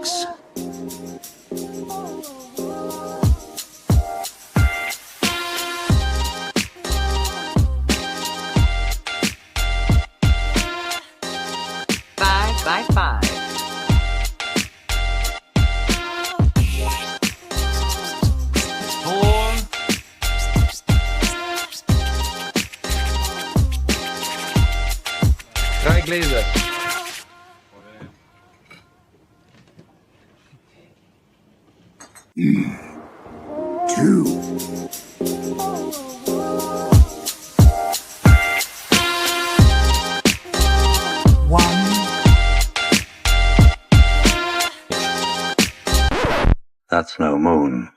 6. By 5. Drei Gläser. 2. 1. That's no moon.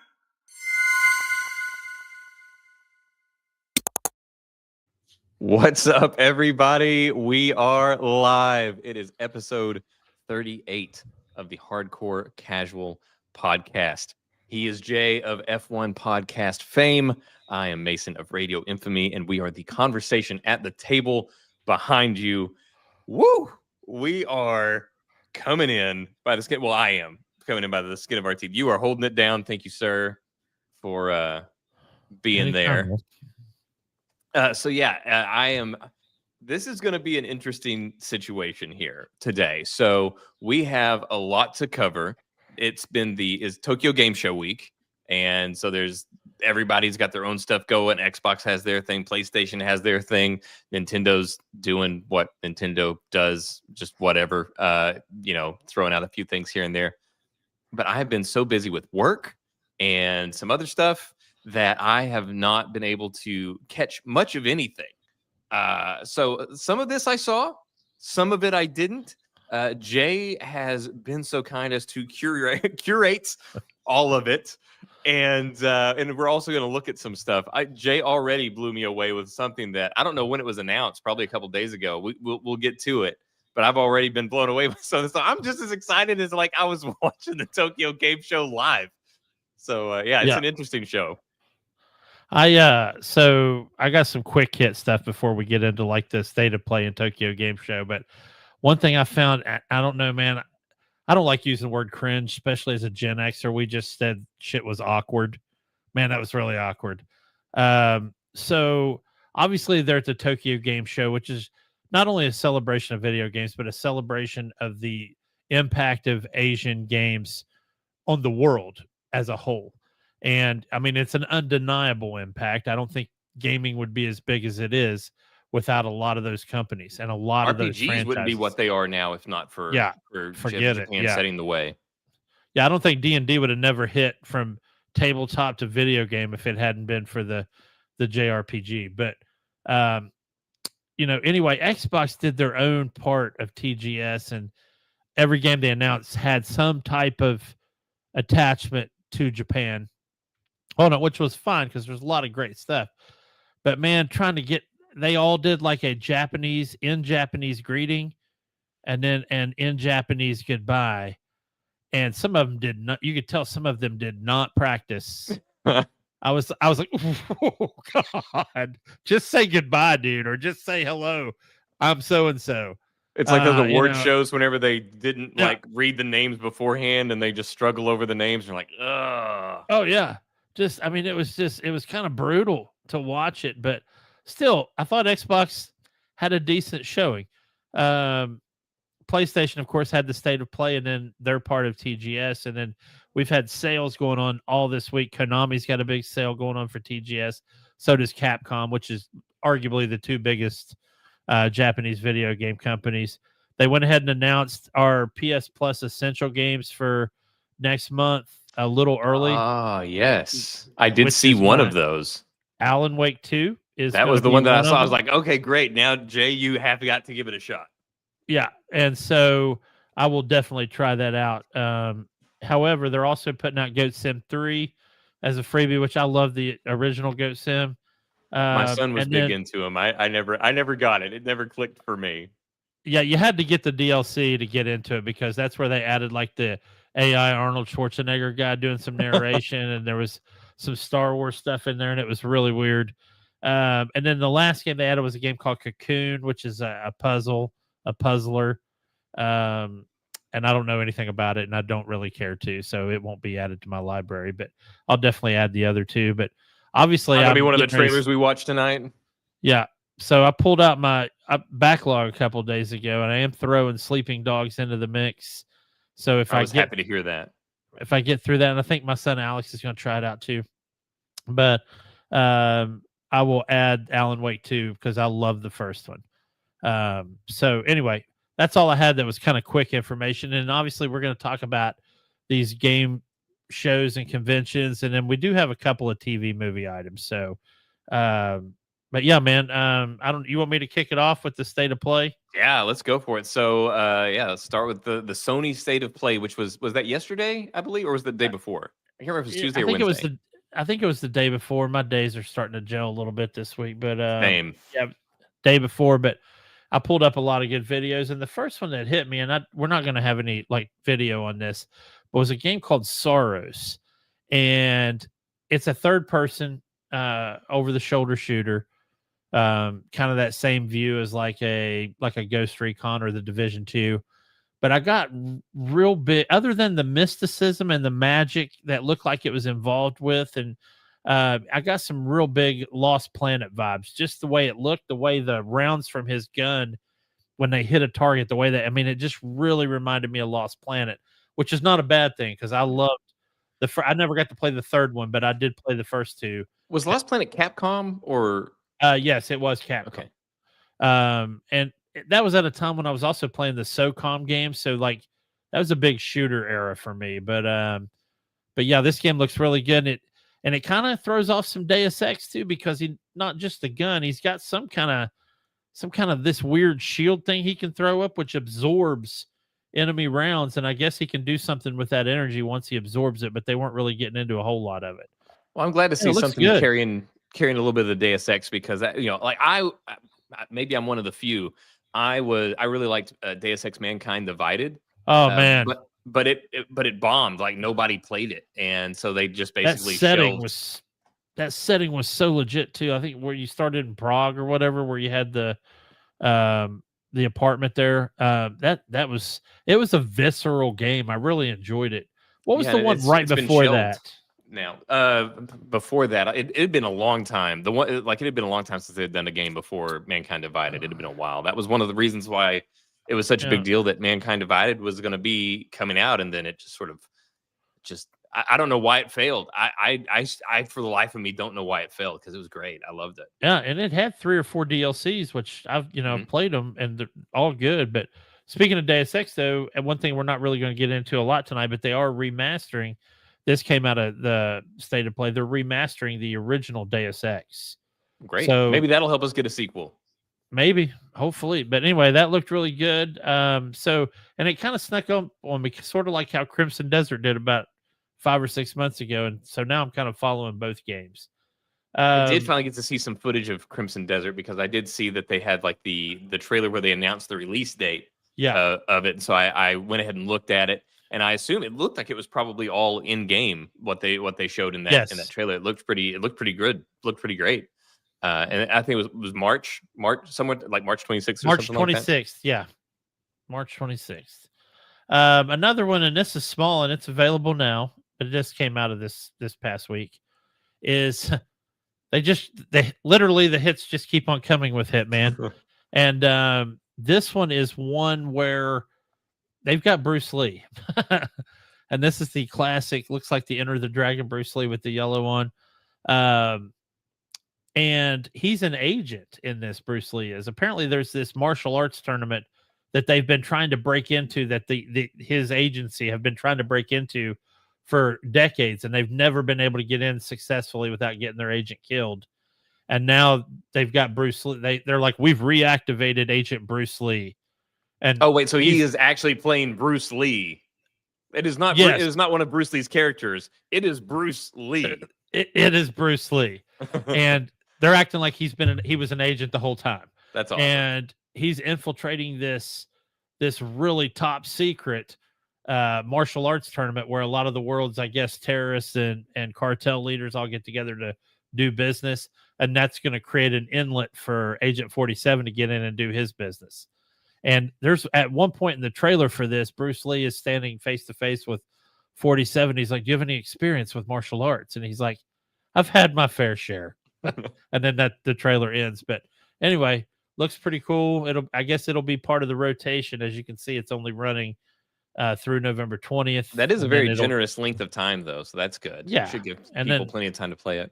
What's up, everybody? We are live. It is episode 38 of the Hardcore Casual Podcast. He is Jay of F1 Podcast fame. I am Mason of Radio Infamy, and we are the conversation at the table behind you. Woo! We are coming in by the skin. Well, I am coming in by the skin of our teeth. You are holding it down. Thank you, sir, for being there. I am. This is going to be an interesting situation here today. So we have a lot to cover. It's been is Tokyo Game Show week, and so everybody's got their own stuff going. Xbox has their thing, PlayStation has their thing, Nintendo's doing what Nintendo does, just whatever. Throwing out a few things here and there. But I have been so busy with work and some other stuff that I have not been able to catch much of anything. So some of this I saw, some of it I didn't. Jay has been so kind as to curate all of it. And we're also going to look at some stuff. Jay already blew me away with something that I don't know when it was announced, probably a couple days ago. We'll get to it. But I've already been blown away with some. So I'm just as excited as like I was watching the Tokyo Game Show live. So it's an interesting show. So I got some quick hit stuff before we get into like the state of play in Tokyo Game Show. But one thing I found, I don't know, man, I don't like using the word cringe, especially as a Gen Xer. We just said shit was awkward. Man, that was really awkward. So obviously they're at the Tokyo Game Show, which is not only a celebration of video games, but a celebration of the impact of Asian games on the world as a whole. And I mean, it's an undeniable impact. I don't think gaming would be as big as it is without a lot of those companies and a lot of those franchises. RPGs wouldn't be what they are now if not for Japan setting the way. Yeah, I don't think D&D would have never hit from tabletop to video game if it hadn't been for the JRPG. But anyway, Xbox did their own part of TGS, and every game they announced had some type of attachment to Japan. Which was fine because there's a lot of great stuff. But man, they all did like a Japanese greeting and then an in Japanese goodbye. And some of them did not, you could tell some of them did not practice. I was like, oh God, just say goodbye, dude, or just say hello. I'm so-and-so. It's like those award shows whenever they didn't like read the names beforehand and they just struggle over the names. And you're like, ugh. Oh yeah. It was kind of brutal to watch it, but still, I thought Xbox had a decent showing. PlayStation, of course, had the state of play, and then they're part of TGS. And then we've had sales going on all this week. Konami's got a big sale going on for TGS. So does Capcom, which is arguably the two biggest Japanese video game companies. They went ahead and announced our PS Plus Essential games for next month a little early. Yes. I did see one of those. Alan Wake 2 is that was the one that I saw. I was like, okay, great. Now, Jay, you have got to give it a shot. Yeah. And so I will definitely try that out. However, they're also putting out Goat Sim 3 as a freebie, which I love the original Goat Sim. My son was big into him. I never got it. It never clicked for me. Yeah, you had to get the DLC to get into it because that's where they added like the AI Arnold Schwarzenegger guy doing some narration, and there was some Star Wars stuff in there, and it was really weird. And then the last game they added was a game called Cocoon, which is a puzzler. and I don't know anything about it, and I don't really care to, so it won't be added to my library. But I'll definitely add the other two. But obviously, Not gonna be I'm one of the getting ready to- trailers we watched tonight. Yeah. So I pulled out my backlog a couple days ago, and I am throwing Sleeping Dogs into the mix. So I was happy to hear that. if I get through that, and I think my son Alex is going to try it out too. But I will add Alan Wake 2 because I love the first one. So anyway, that's all I had that was kind of quick information. And obviously, we're going to talk about these game shows and conventions, and then we do have a couple of TV movie items. So, but yeah, man, I don't. You want me to kick it off with the state of play? Yeah, let's go for it. So, let's start with the Sony State of Play, which was that yesterday, I believe, or was the day before? I can't remember if it was Tuesday or Wednesday. I think it was the day before. My days are starting to gel a little bit this week, but Same. yeah, day before. But I pulled up a lot of good videos, and the first one that hit me, and we're not going to have any like video on this, but was a game called Sorrows, and it's a third person over the shoulder shooter. Kind of that same view as like a Ghost Recon or the Division 2. But I got real big, other than the mysticism and the magic that looked like it was involved with, and I got some real big Lost Planet vibes. Just the way it looked, the way the rounds from his gun when they hit a target, the way that it just really reminded me of Lost Planet, which is not a bad thing because I loved I never got to play the third one, but I did play the first two. Was Lost Planet Capcom or? Yes, it was Capcom. Okay. And that was at a time when I was also playing the SOCOM game, so like that was a big shooter era for me. But yeah, this game looks really good. And it kind of throws off some Deus Ex too, because he not just the gun, he's got some kind of this weird shield thing he can throw up, which absorbs enemy rounds, and I guess he can do something with that energy once he absorbs it. But they weren't really getting into a whole lot of it. Well, I'm glad to see something good. carrying a little bit of the Deus Ex because maybe I'm one of the few. I really liked Deus Ex: Mankind Divided. Oh man, but it bombed. Like nobody played it, and so they just basically that setting was so legit too. I think where you started in Prague or whatever, where you had the apartment there. It was a visceral game. I really enjoyed it. What was the one right before that? Now, before that, it had been a long time. It had been a long time since they had done a game before Mankind Divided. It had been a while. That was one of the reasons why it was such a big deal that Mankind Divided was going to be coming out, and then it I don't know why it failed. I for the life of me don't know why it failed because it was great. I loved it. Yeah, and it had 3 or 4 DLCs, which I've played them, and they're all good. But speaking of Deus Ex, though, and one thing we're not really going to get into a lot tonight, but they are remastering. This came out of the State of Play. They're remastering the original Deus Ex. Great. So maybe that'll help us get a sequel. Maybe, hopefully. But anyway, that looked really good. And it kind of snuck up on me, sort of like how Crimson Desert did about 5 or 6 months ago. And so now I'm kind of following both games. I did finally get to see some footage of Crimson Desert because I did see that they had like the trailer where they announced the release date of it. And so I went ahead and looked at it. And I assume it looked like it was probably all in game what they showed in that trailer. It looked pretty good. Looked pretty great. And I think it was March somewhere like March 26th. March 26th, yeah, March 26th. Another one, and this is small and it's available now, but it just came out of this past week. Is they literally the hits just keep on coming with Hitman, and this one is one where they've got Bruce Lee, and this is the classic. Looks like the Enter the Dragon Bruce Lee with the yellow on, and he's an agent in this. Bruce Lee is apparently there's this martial arts tournament that they've been trying to break into, that his agency have been trying to break into for decades, and they've never been able to get in successfully without getting their agent killed. And now they've got Bruce Lee. They're like, we've reactivated Agent Bruce Lee. And oh wait, so he is actually playing Bruce Lee. It is not. Yes. It is not one of Bruce Lee's characters. It is Bruce Lee. It is Bruce Lee, and they're acting like he was an agent the whole time. That's awesome. And he's infiltrating this really top secret martial arts tournament where a lot of the world's, I guess, terrorists and cartel leaders all get together to do business, and that's going to create an inlet for Agent 47 to get in and do his business. And there's at one point in the trailer for this, Bruce Lee is standing face to face with 47. He's like, "Do you have any experience with martial arts?" And he's like, "I've had my fair share." And then the trailer ends. But anyway, looks pretty cool. I guess it'll be part of the rotation. As you can see, it's only running through November 20th. That is a very generous length of time, though, so that's good. Yeah, It should give and people then, plenty of time to play it.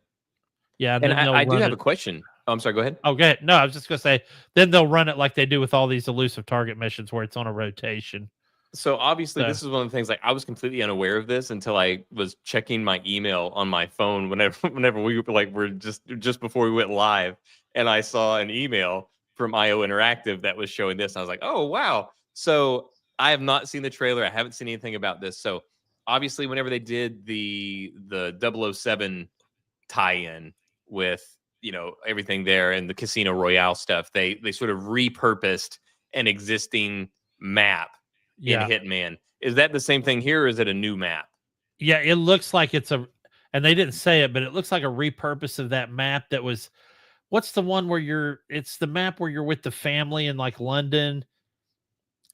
yeah, And I do have a question. Oh, I'm sorry. Go ahead. Okay, no, I was just gonna say, then they'll run it like they do with all these elusive target missions, where it's on a rotation. So obviously, this is one of the things. Like, I was completely unaware of this until I was checking my email on my phone whenever we were just before we went live, and I saw an email from IO Interactive that was showing this. And I was like, oh wow! So I have not seen the trailer. I haven't seen anything about this. So obviously, whenever they did the 007 tie-in with everything there and the Casino Royale stuff, they sort of repurposed an existing map in Hitman. Is that the same thing here, or is it a new map? Yeah, it looks like it's and they didn't say it, but it looks like a repurpose of that map that was, what's the one where it's the map where you're with the family in like London.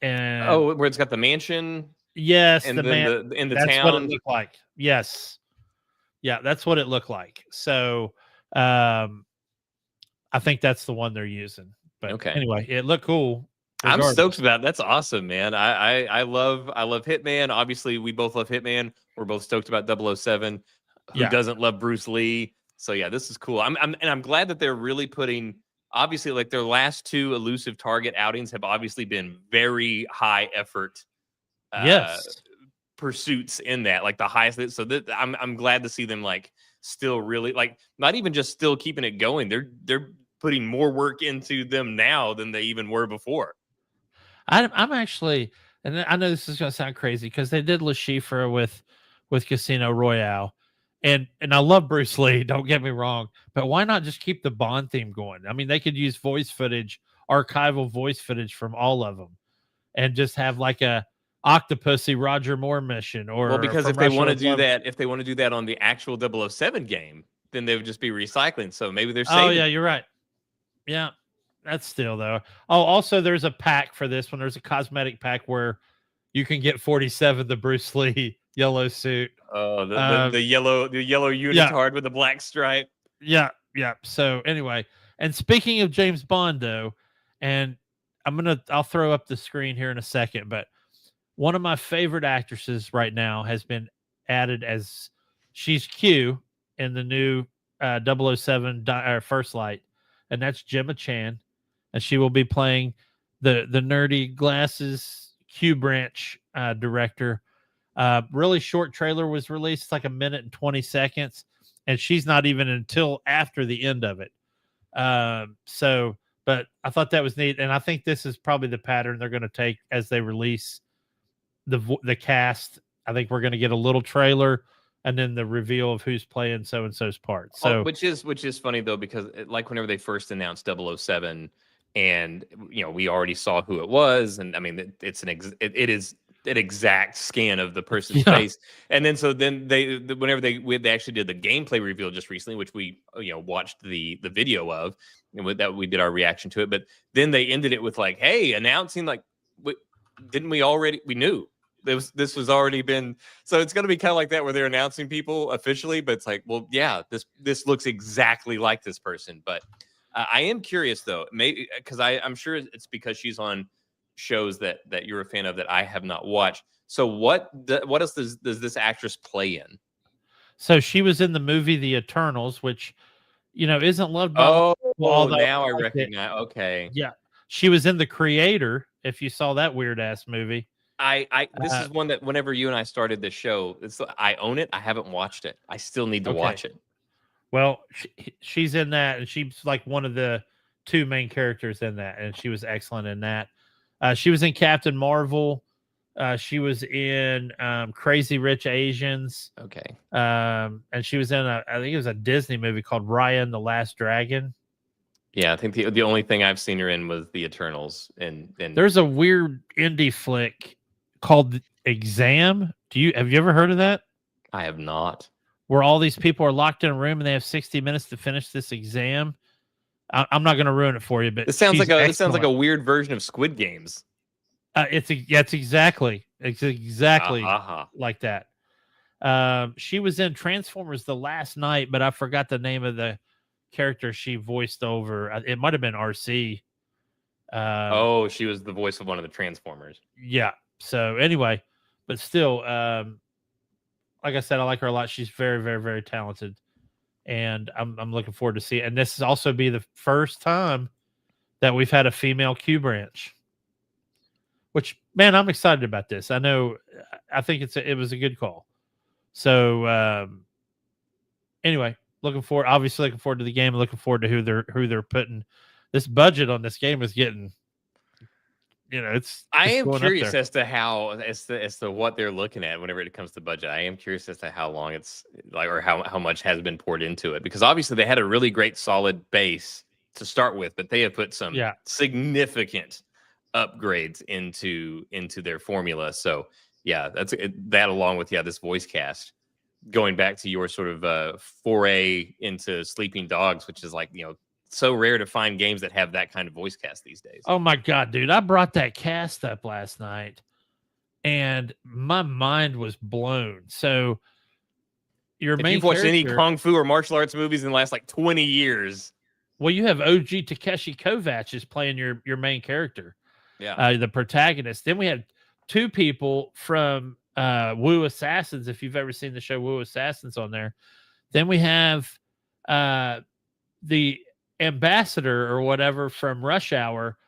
And where it's got the mansion. Yes, and the then in the that's town. what it looked like. Yes. Yeah, that's what it looked like. So I think that's the one they're using. But okay. Anyway, it looked cool. Regardless. I'm stoked about it. That's awesome, man. I love Hitman. Obviously, we both love Hitman. We're both stoked about 007. Who doesn't love Bruce Lee? So yeah, this is cool. I'm glad that they're really putting, obviously, like their last two elusive target outings have obviously been very high effort pursuits in that, like the highest. So I'm glad to see them like still really like not even just still keeping it going. They're putting more work into them now than they even were before. I'm actually, and I know this is going to sound crazy because they did Le Chiffre with Casino Royale, and I love Bruce Lee. Don't get me wrong, but why not just keep the Bond theme going? I mean, they could use voice footage, archival voice footage from all of them, and just have like a Octopussy Roger Moore mission. Or because if they want to do that, on the actual 007 game, then they would just be recycling. So maybe they're saving. Oh yeah, you're right. Yeah. That's still though. Oh, also there's a pack for this one. There's a cosmetic pack where you can get 47, the Bruce Lee yellow suit. Oh, the yellow unitard with the black stripe. Yeah. So anyway, and speaking of James Bond though, and I'll throw up the screen here in a second, but one of my favorite actresses right now has been added as she's Q in the new 007 First Light, and that's Gemma Chan. And she will be playing the nerdy glasses Q Branch director. Really short trailer was released, like 1 minute and 20 seconds, and she's not even until after the end of it. But I thought that was neat, and I think this is probably the pattern they're going to take as they release the cast. I think we're going to get a little trailer and then the reveal of who's playing so and so's part. So which is funny though, because like whenever they first announced 007. And we already saw who it was, and I mean it is an exact scan of the person's face. And then whenever they actually did the gameplay reveal just recently, which we watched the video of, and with that we did our reaction to it. But then they ended it with like, hey, announcing like, we knew this was already been. So it's going to be kind of like that where they're announcing people officially, but it's like, well, yeah, this looks exactly like this person, but. I am curious though, maybe because I'm sure it's because she's on shows that you're a fan of that I have not watched. So what else does this actress play in? So she was in the movie The Eternals, which isn't loved by. Now I recognize. Okay, yeah, she was in The Creator. If you saw that weird ass movie, this is one that whenever you and I started this show, I own it. I haven't watched it. I still need to watch it. Well, she's in that, and she's like one of the two main characters in that, and she was excellent in that. She was in Captain Marvel. She was in Crazy Rich Asians. Okay. And she was in I think it was a Disney movie called Raya and the Last Dragon. Yeah, I think the only thing I've seen her in was The Eternals. And there's a weird indie flick called Exam. Have you ever heard of that? I have not. Where all these people are locked in a room and they have 60 minutes to finish this exam. I'm not going to ruin it for you, but This sounds she's like a this sounds like a excellent. weird version of Squid Games. It's exactly Uh-huh. like that. She was in Transformers the last night, but I forgot the name of the character she voiced over. It might have been RC. Oh, she was the voice of one of the Transformers. Yeah. So anyway, but still, like I said, I like her a lot. She's very, very, very talented, and I'm looking forward to see it. And this is also be the first time that we've had a female Q branch. Which, man, I'm excited about this. I know, I think it was a good call. So anyway, looking forward to the game. Looking forward to who they're putting. This budget on this game is getting, it's. I am going up curious there. as to how as to what they're looking at whenever it comes to budget. I am curious as to how long it's like, or how much has been poured into it, because obviously they had a really great solid base to start with, but they have put some significant upgrades into their formula. So yeah, that along with this voice cast, going back to your sort of foray into Sleeping Dogs, which is like, so rare to find games that have that kind of voice cast these days. Oh my God, dude. I brought that cast up last night and my mind was blown. So your main you've watched any Kung Fu or martial arts movies in the last like 20 years. Well, you have OG Takeshi Kovacs is playing your main character. Yeah. The protagonist. Then we have two people from Wu Assassins, if you've ever seen the show Wu Assassins on there. Then we have the ambassador or whatever from Rush Hour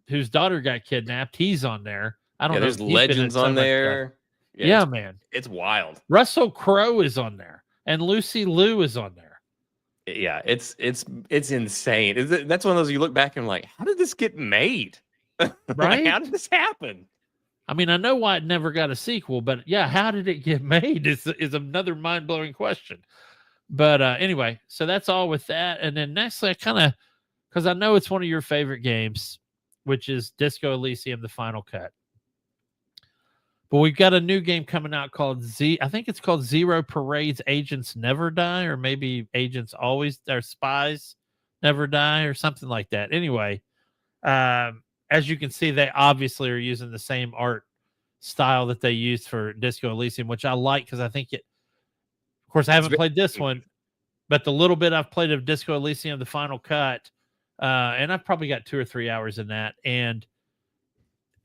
whose daughter got kidnapped. He's on there. I don't know. There's legends on there. Yeah, man. It's wild. Russell Crowe is on there. And Lucy Liu is on there. Yeah, it's insane. That's one of those you look back and like, how did this get made? Right? How did this happen? I mean, I know why it never got a sequel, but yeah, how did it get made is another mind-blowing question. But anyway, so that's all with that. And then next, because I know it's one of your favorite games, which is Disco Elysium, the Final Cut. But we've got a new game coming out called I think it's called Zero Parades Agents Never Die, or maybe Agents Always, or Spies Never Die, or something like that. Anyway, as you can see, they obviously are using the same art style that they used for Disco Elysium, which I like because I think it. Of course, I haven't played this one, but the little bit I've played of Disco Elysium, the Final Cut, and I've probably got 2 or 3 hours in that, and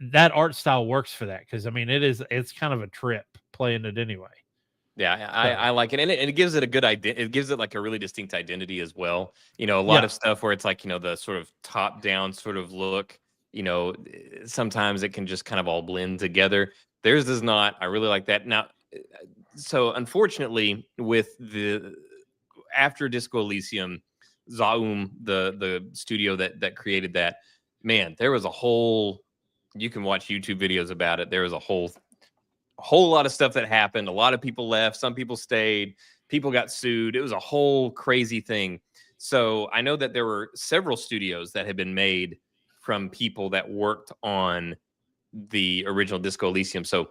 that art style works for that because I mean it's kind of a trip playing it anyway. Yeah, I like it, and it gives it a good idea. It gives it like a really distinct identity as well. A lot of stuff where it's like the sort of top down sort of look. Sometimes it can just kind of all blend together. Theirs does not. I really like that. Now, so unfortunately, with after Disco Elysium, Zaum, the studio that created that, man, there was a whole. You can watch YouTube videos about it. There was a whole lot of stuff that happened. A lot of people left. Some people stayed. People got sued. It was a whole crazy thing. So I know that there were several studios that had been made from people that worked on the original Disco Elysium. So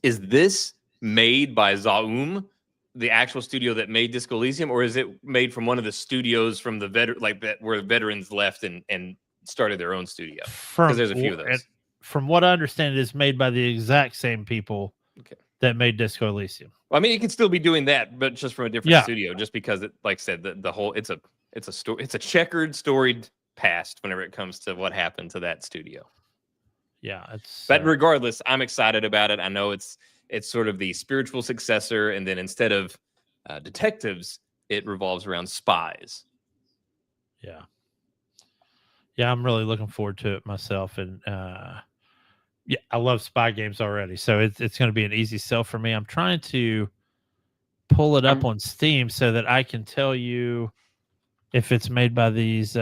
is this made by Zaum, the actual studio that made Disco Elysium, or is it made from one of the studios from the where veterans left and started their own studio? Because there's a few of those. From what I understand, it is made by the exact same people that made Disco Elysium. Well, I mean, you can still be doing that, but just from a different studio. Just because it, like I said, the whole it's a story. It's a checkered, storied past whenever it comes to what happened to that studio. Yeah, but regardless, I'm excited about it. I know it's sort of the spiritual successor, and then instead of detectives, it revolves around spies. Yeah. Yeah, I'm really looking forward to it myself, and yeah, I love spy games already, so it's going to be an easy sell for me. I'm trying to pull it up on Steam so that I can tell you if it's made by these.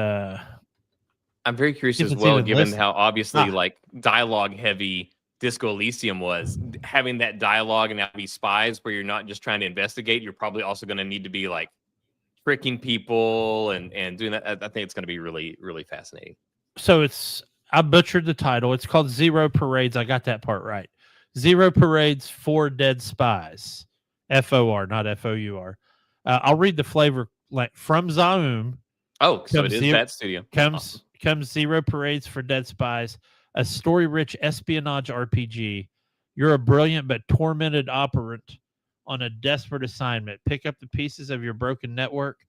I'm very curious as well, given how obviously like dialogue heavy Disco Elysium was. Having that dialogue and now be spies, where you're not just trying to investigate, you're probably also going to need to be like tricking people and doing that. I think it's going to be really, really fascinating. So I butchered the title. It's called Zero Parades. I got that part right. Zero Parades for Dead Spies. FOR, not FOUR. I'll read the flavor from Zaum. Oh, so it Comes is zero, that studio. comes Awesome. comes Zero Parades for Dead Spies, a story-rich espionage RPG. You're a brilliant but tormented operant on a desperate assignment. Pick up the pieces of your broken network,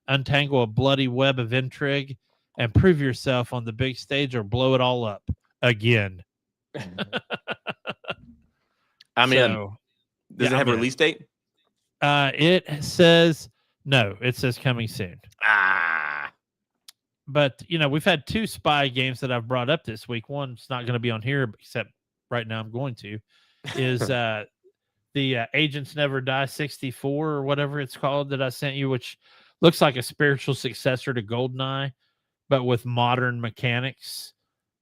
untangle a bloody web of intrigue, and prove yourself on the big stage or blow it all up again. I'm in. So, Does yeah, it have I'm a in. release date? It says no. It says coming soon. Ah. But we've had 2 spy games that I've brought up this week. One's not going to be on here, except right now I'm going to. Is the Agents Never Die 64 or whatever it's called that I sent you, which looks like a spiritual successor to GoldenEye, but with modern mechanics,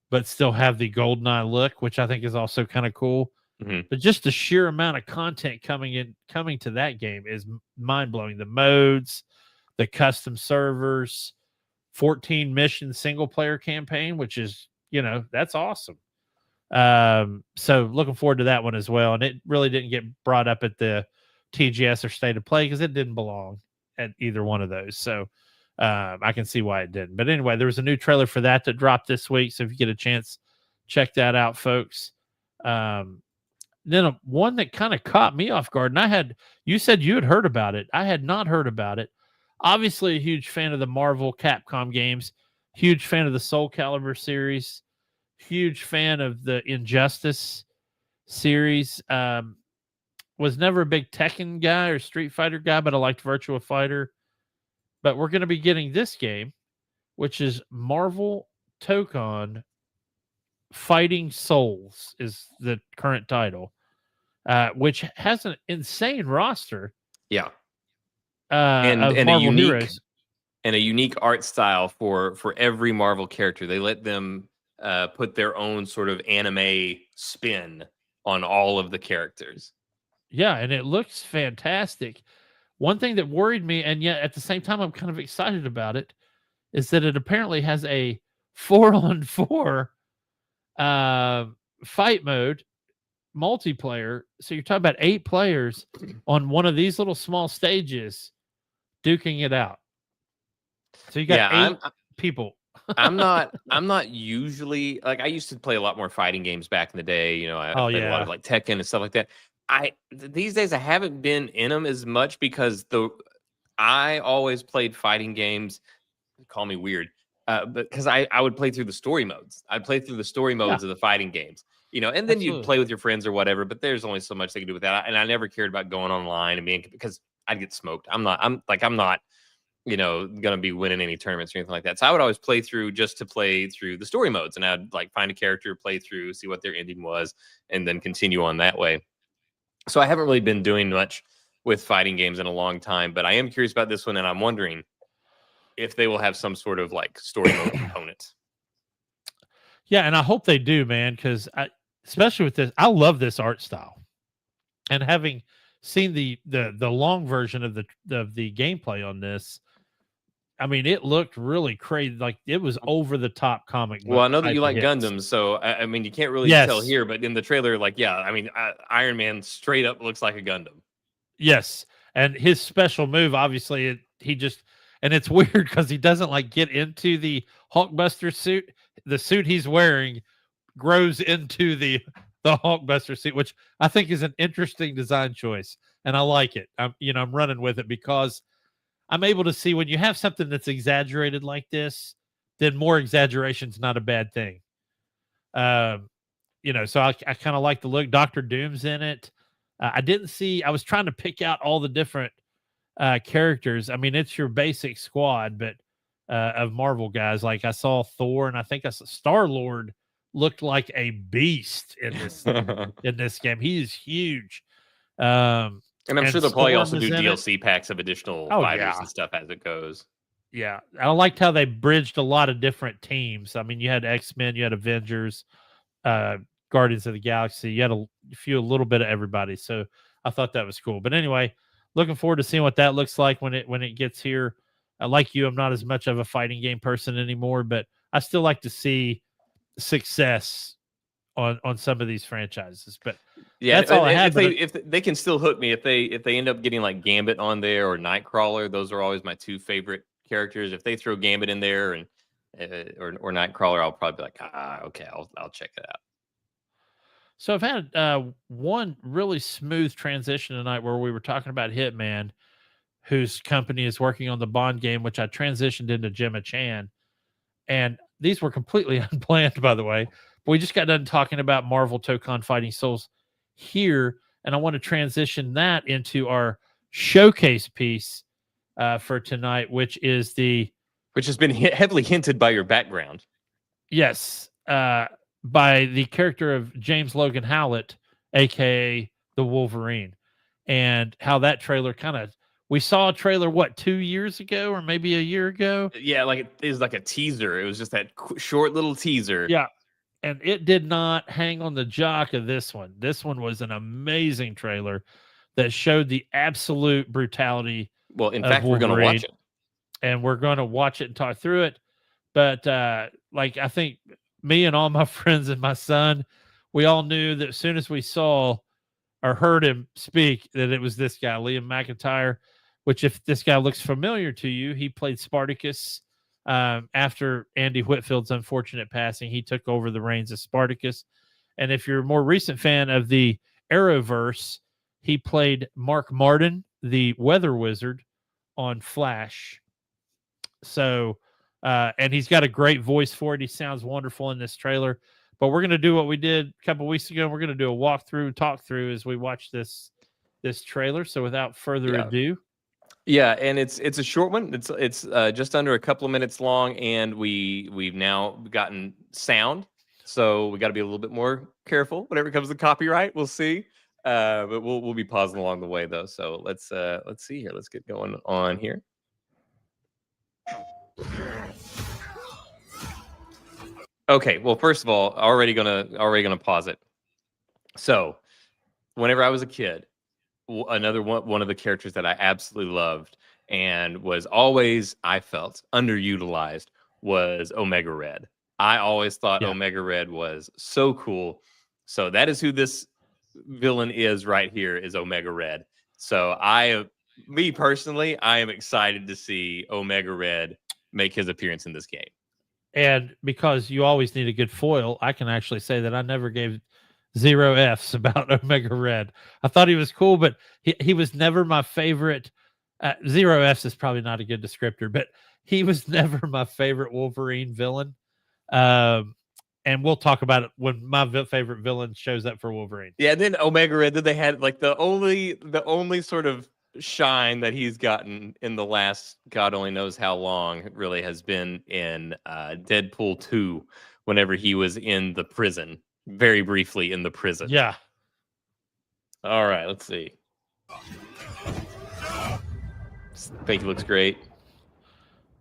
but still have the GoldenEye look, which I think is also kind of cool. Mhm. But just the sheer amount of content coming to that game is mind blowing. The modes, the custom servers, 14 mission single player campaign, which is, that's awesome. So looking forward to that one as well. And it really didn't get brought up at the TGS or State of Play because it didn't belong at either one of those. So I can see why it didn't. But anyway, there was a new trailer for that dropped this week. So if you get a chance, check that out, folks. Then one that kind of caught me off guard, and you said you had heard about it. I had not heard about it. Obviously, a huge fan of the Marvel Capcom games, huge fan of the Soul Calibur series, huge fan of the Injustice series. Was never a big Tekken guy or Street Fighter guy, but I liked Virtua Fighter. But we're going to be getting this game, which is Marvel Tokon Fighting Souls is the current title, which has an insane roster. Yeah. And and Marvel a unique heroes. and a unique art style for every Marvel character. They let them put their own sort of anime spin on all of the characters. Yeah, and it looks fantastic. One thing that worried me, and yet at the same time I'm kind of excited about it, is that it apparently has a 4-on-4 fight mode multiplayer. So you're talking about 8 players on one of these little small stages duking it out. So you got 8 people. I'm not usually, like, I used to play a lot more fighting games back in the day. I played a lot of like Tekken and stuff like that. These days I haven't been in them as much because I always played fighting games. Call me weird, but because I would play through the story modes. I'd play through the story modes of the fighting games, and then you'd play with your friends or whatever. But there's only so much they can do with that, and I never cared about going online and because I'd get smoked. I'm not gonna be winning any tournaments or anything like that. So I would always play through just to play through the story modes, and I'd like find a character, play through, see what their ending was, and then continue on that way. So I haven't really been doing much with fighting games in a long time, but I am curious about this one, and I'm wondering if they will have some sort of like story mode component. Yeah, and I hope they do, man, because especially with this, I love this art style. And having seen the long version of the gameplay on this, I mean, it looked really crazy. Like it was over the top comic book. Well, I know that you like Gundams, so I mean, you can't really tell here, but in the trailer, like, yeah, I mean, Iron Man straight up looks like a Gundam. Yes, and his special move, obviously, and it's weird because he doesn't like get into the Hulkbuster suit. The suit he's wearing grows into the Hulkbuster suit, which I think is an interesting design choice, and I like it. I'm running with it because I'm able to see when you have something that's exaggerated like this, then more exaggeration's not a bad thing. So I kind of like the look. Dr. Doom's in it. I was trying to pick out all the different characters. I mean, it's your basic squad, but of Marvel guys. Like I saw Thor, and I think I saw Star-Lord looked like a beast in this in this game. He is huge. And I'm sure they'll probably also do DLC packs of additional fighters and stuff as it goes. Yeah. I liked how they bridged a lot of different teams. I mean, you had X-Men, you had Avengers, Guardians of the Galaxy. You had a little bit of everybody. So I thought that was cool. But anyway, looking forward to seeing what that looks like when it gets here. Like you, I'm not as much of a fighting game person anymore, but I still like to see success on some of these franchises. But yeah, that's all I have. If they can still hook me, if they end up getting like Gambit on there or Nightcrawler, those are always my 2 favorite characters. If they throw Gambit in there and or Nightcrawler, I'll probably be like, okay, I'll check it out. So I've had one really smooth transition tonight where we were talking about Hitman, whose company is working on the Bond game, which I transitioned into Gemma Chan. And these were completely unplanned, by the way. But we just got done talking about Marvel Tokon Fighting Souls here. And I want to transition that into our showcase piece for tonight, which has been heavily hinted by your background. Yes. By the character of James Logan Howlett, aka the Wolverine, and how that trailer we saw a trailer 2 years ago or maybe a year ago. Yeah, like it was like a teaser. It was just that short little teaser. Yeah, and it did not hang on the jock of this one. This one was an amazing trailer that showed the absolute brutality. Well, in fact, we're going to watch it, and we're going to watch it and talk through it. But I think me and all my friends and my son, we all knew that as soon as we saw or heard him speak, that it was this guy, Liam McIntyre, which if this guy looks familiar to you, he played Spartacus after Andy Whitfield's unfortunate passing. He took over the reins of Spartacus. And if you're a more recent fan of the Arrowverse, he played Mark Martin, the Weather Wizard on Flash. So, and he's got a great voice for it. He sounds wonderful in this trailer. But we're going to do what we did a couple weeks ago. We're going to do a walkthrough, talk through as we watch this trailer. So without further ado. Yeah, and it's a short one. It's just under a couple of minutes long, and we've now gotten sound. So we got to be a little bit more careful whenever it comes to copyright. We'll see. But we'll be pausing along the way though. So let's see here. Let's get going on here. Okay, well, first of all, already gonna pause it. So, whenever I was a kid, another one of the characters that I absolutely loved and was always, I felt, underutilized was Omega Red. I always thought Omega Red was so cool. So that is who this villain is right here, is Omega Red. So me personally, I am excited to see Omega Red make his appearance in this game. And because you always need a good foil, I can actually say that I never gave 0 Fs about Omega Red. I thought he was cool, but he was never my favorite. 0 Fs is probably not a good descriptor, but he was never my favorite Wolverine villain. And we'll talk about it when my favorite villain shows up for Wolverine. Yeah, and then Omega Red, then they had like the only sort of shine that he's gotten in the last God only knows how long really has been in Deadpool 2 whenever he was in the prison, very briefly in the prison. Yeah. All right, let's see. I think he looks great.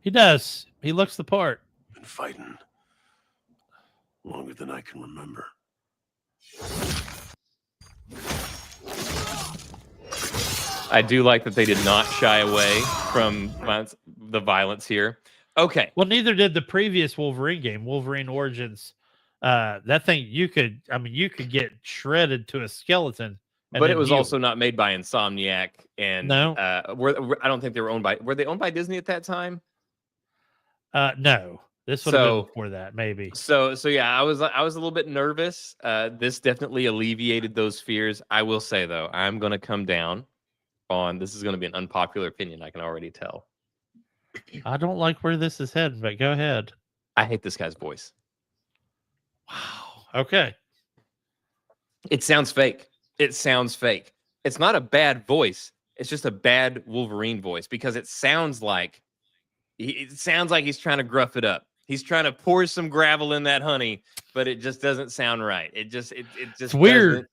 He does. He looks the part. Been fighting longer than I can remember. I do like that they did not shy away from the violence here. Okay. Well, neither did the previous Wolverine game, Wolverine Origins. That thing, you could get shredded to a skeleton. But it was also not made by Insomniac, and no, I don't think they were owned by. Were they owned by Disney at that time? No, this would have been before that, maybe. So yeah, I was a little bit nervous. This definitely alleviated those fears. I will say though, I'm going to come down on this is going to be an unpopular opinion. I can already tell. I don't like where this is heading, but go ahead. I hate this guy's voice. Wow. Okay. It sounds fake. It's not a bad voice. It's just a bad Wolverine voice because it sounds like he's trying to gruff it up. He's trying to pour some gravel in that honey, but it just doesn't sound right. It's weird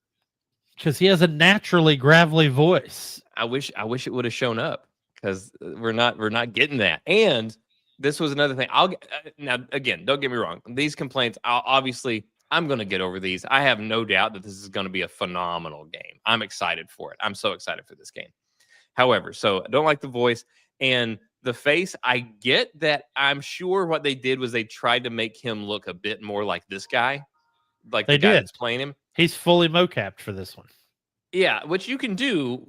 because he has a naturally gravelly voice. I wish it would have shown up because we're not getting that. And this was another thing. Now again, don't get me wrong. These complaints, I'm going to get over these. I have no doubt that this is going to be a phenomenal game. I'm excited for it. I'm so excited for this game. However, so I don't like the voice and the face. I get that. I'm sure what they did was they tried to make him look a bit more like this guy, like the guy that's playing him. He's fully mocapped for this one. Yeah, which you can do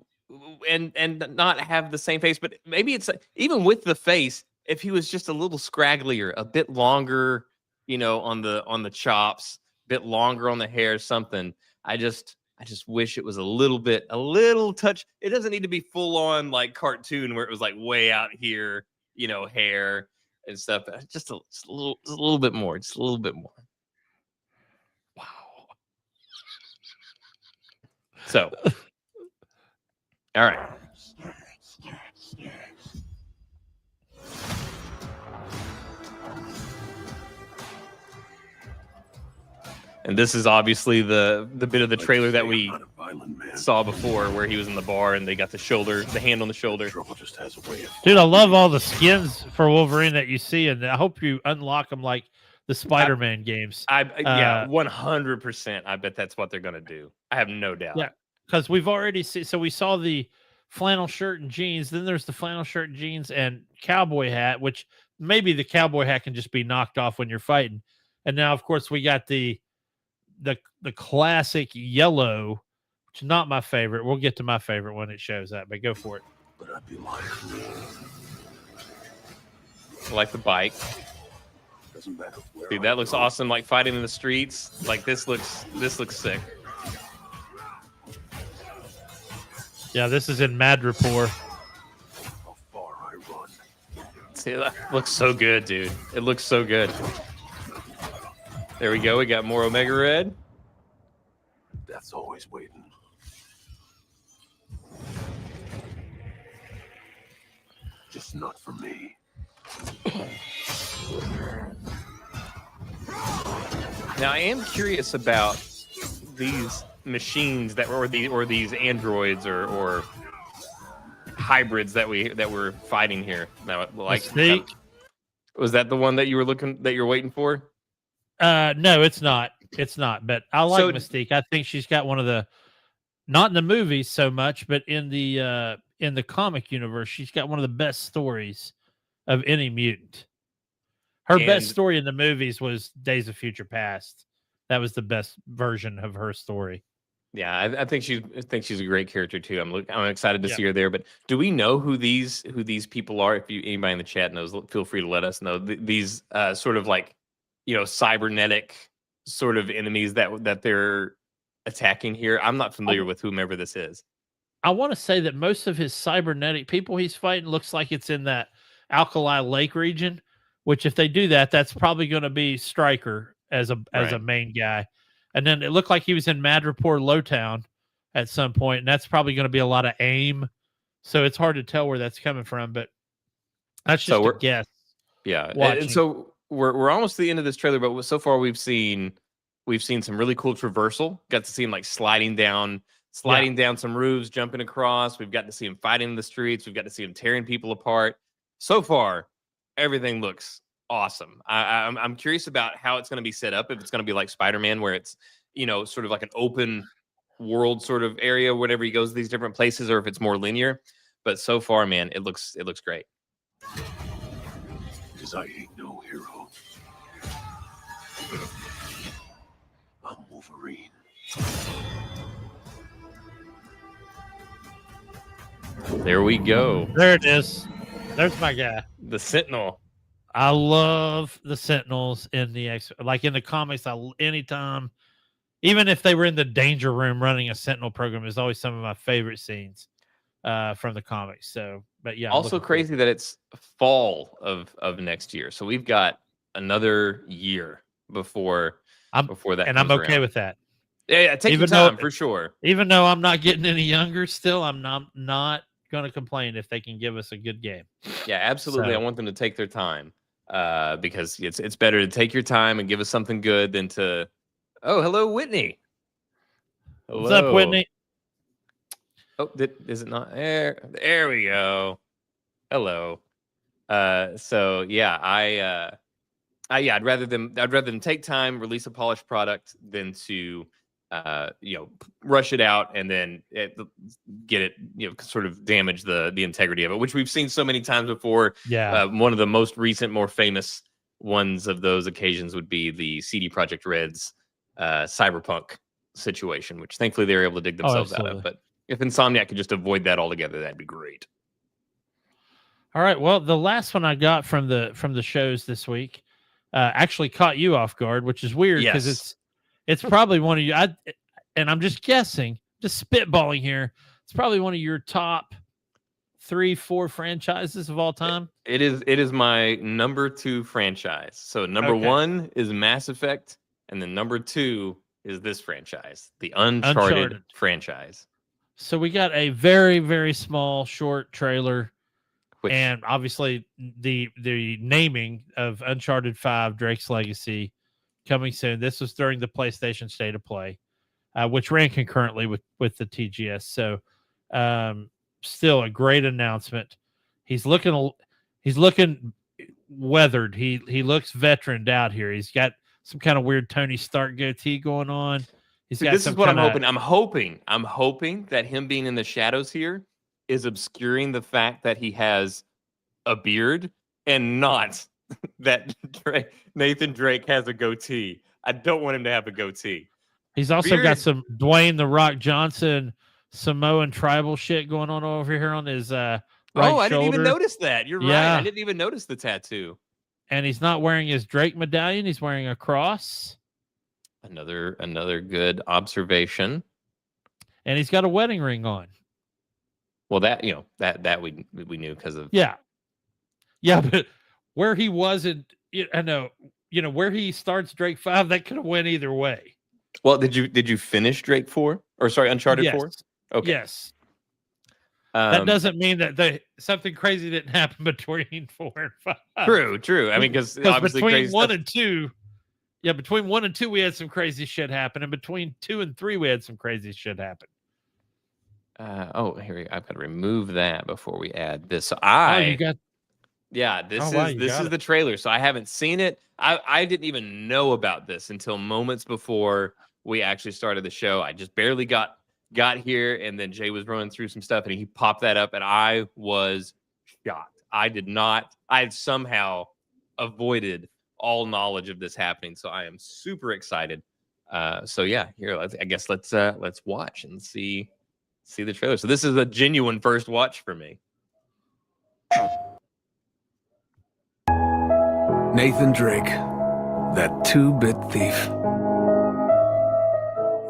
and not have the same face, but maybe it's even with the face, if he was just a little scragglier, a bit longer, on the chops, a bit longer on the hair, something. I just wish it was a little touch. It doesn't need to be full on like cartoon where it was like way out here, hair and stuff. Just a little bit more, just a little bit more. Wow. So, all right. And this is obviously the bit of the trailer that we saw before, where he was in the bar and they got the hand on the shoulder. Dude, I love all the skins for Wolverine that you see, and I hope you unlock them like the Spider-Man games. Yeah, 100%. I bet that's what they're gonna do. I have no doubt. Yeah, because we've already seen. So we saw the flannel shirt and jeans. Then there's the flannel shirt and jeans and cowboy hat, which maybe the cowboy hat can just be knocked off when you're fighting. And now, of course, we got the classic yellow, which is not my favorite. We'll get to my favorite when it shows up, but go for it. But I'd be lying. I like the bike. Doesn't matter where. Dude, that looks awesome. Like fighting in the streets. Like this looks sick. Yeah, this is in Mad Rapport. How far I run. See, that looks so good, dude. It looks so good. There we go. We got more Omega Red. Death's always waiting. Just not for me. Now, I am curious about these machines or these androids or hybrids that we're fighting here. Now, like, Snikt? Was that the one that you're waiting for? No, it's not. It's not. But I like Mystique. I think she's got one of the, not in the movies so much, but in the comic universe, she's got one of the best stories of any mutant. Her best story in the movies was Days of Future Past. That was the best version of her story. Yeah, I think she's a great character too. I'm excited to see her there. But do we know who these people are? If anybody in the chat knows, feel free to let us know. These sort of like, cybernetic sort of enemies that they're attacking here. I'm not familiar with whomever this is. I want to say that most of his cybernetic people he's fighting looks like it's in that Alkali Lake region, which if they do that, that's probably going to be Stryker as a main guy. And then it looked like he was in Mad Rapport Lowtown at some point, and that's probably going to be a lot of AIM. So it's hard to tell where that's coming from, but that's just a guess. Yeah, and so we're almost to the end of this trailer, but so far we've seen some really cool traversal. Got to see him like sliding down some roofs, jumping across. We've got to see him fighting in the streets. We've got to see him tearing people apart. So far, everything looks awesome. I'm curious about how it's going to be set up. If it's going to be like Spider-Man, where it's sort of like an open world sort of area whenever he goes to these different places, or if it's more linear. But so far, man, it looks great. Because I ain't no hero. I'm Wolverine. There we go. There it is. There's my guy. The Sentinel. I love the Sentinels in the like in the comics. Anytime, even if they were in the danger room running a Sentinel program, is always some of my favorite scenes from the comics. So, but yeah, also crazy that it's fall of next year. So we've got another year before that. And I'm okay with that. Yeah, take your time for sure. Even though I'm not getting any younger, still, I'm not going to complain if they can give us a good game. Yeah, absolutely. I want them to take their time because it's better to take your time and give us something good than to. Oh, hello, Whitney. Hello. What's up, Whitney? Oh, is it not there? There we go. Hello. So yeah, I'd rather them take time, release a polished product than to rush it out and then get it, sort of damage the integrity of it, which we've seen so many times before. Yeah. One of the most recent, more famous ones of those occasions would be the CD Projekt Red's Cyberpunk situation, which thankfully they were able to dig themselves out of. But if Insomniac could just avoid that altogether, that'd be great. All right. Well, the last one I got from the shows this week actually caught you off guard, which is weird because Yes. it's probably one of you. And I'm just guessing, just spitballing here. It's probably one of your top 3-4 franchises of all time. It is my number 2 franchise. So number Okay. 1 is Mass Effect, and then number 2 is this franchise, the Uncharted franchise. So we got a very, very small short trailer, Which, and obviously the naming of Uncharted 5: Drake's Legacy coming soon. This was during the PlayStation State of Play, which ran concurrently with the TGS. So still a great announcement. He's looking weathered. He looks veteraned out here. He's got some kind of weird Tony Stark goatee going on. He's got this some is what I'm kinda- hoping. I'm hoping that him being in the shadows here is obscuring the fact that he has a beard and not that Nathan Drake has a goatee. I don't want him to have a goatee. He's also Beard- got some Dwayne the Rock Johnson Samoan tribal shit going on over here on his right shoulder. I didn't even notice that. You're right. Yeah. I didn't even notice the tattoo. And he's not wearing his Drake medallion. He's wearing a cross. Another good observation. And he's got a wedding ring on. Well, that we knew because of Yeah, but where he wasn't, I know, where he starts Drake 5, that could have went either way. Well, did you finish Drake 4? Or sorry, Uncharted 4? Yes. Okay. Yes. That doesn't mean that something crazy didn't happen between 4 and 5. True. I mean, because obviously between crazy 1 stuff- and 2, between 1 and 2 we had some crazy shit happen, and between 2 and 3 we had some crazy shit happen. Here we go. I've got to remove that before we add this. So this is the trailer. So I haven't seen it. I didn't even know about this until moments before we actually started the show. I just barely got here, and then Jay was running through some stuff, and he popped that up, and I was shocked. I had somehow avoided all knowledge of this happening. So I am super excited. Here, I guess let's watch and see the trailer. So this is a genuine first watch for me. Nathan Drake, that 2-bit thief.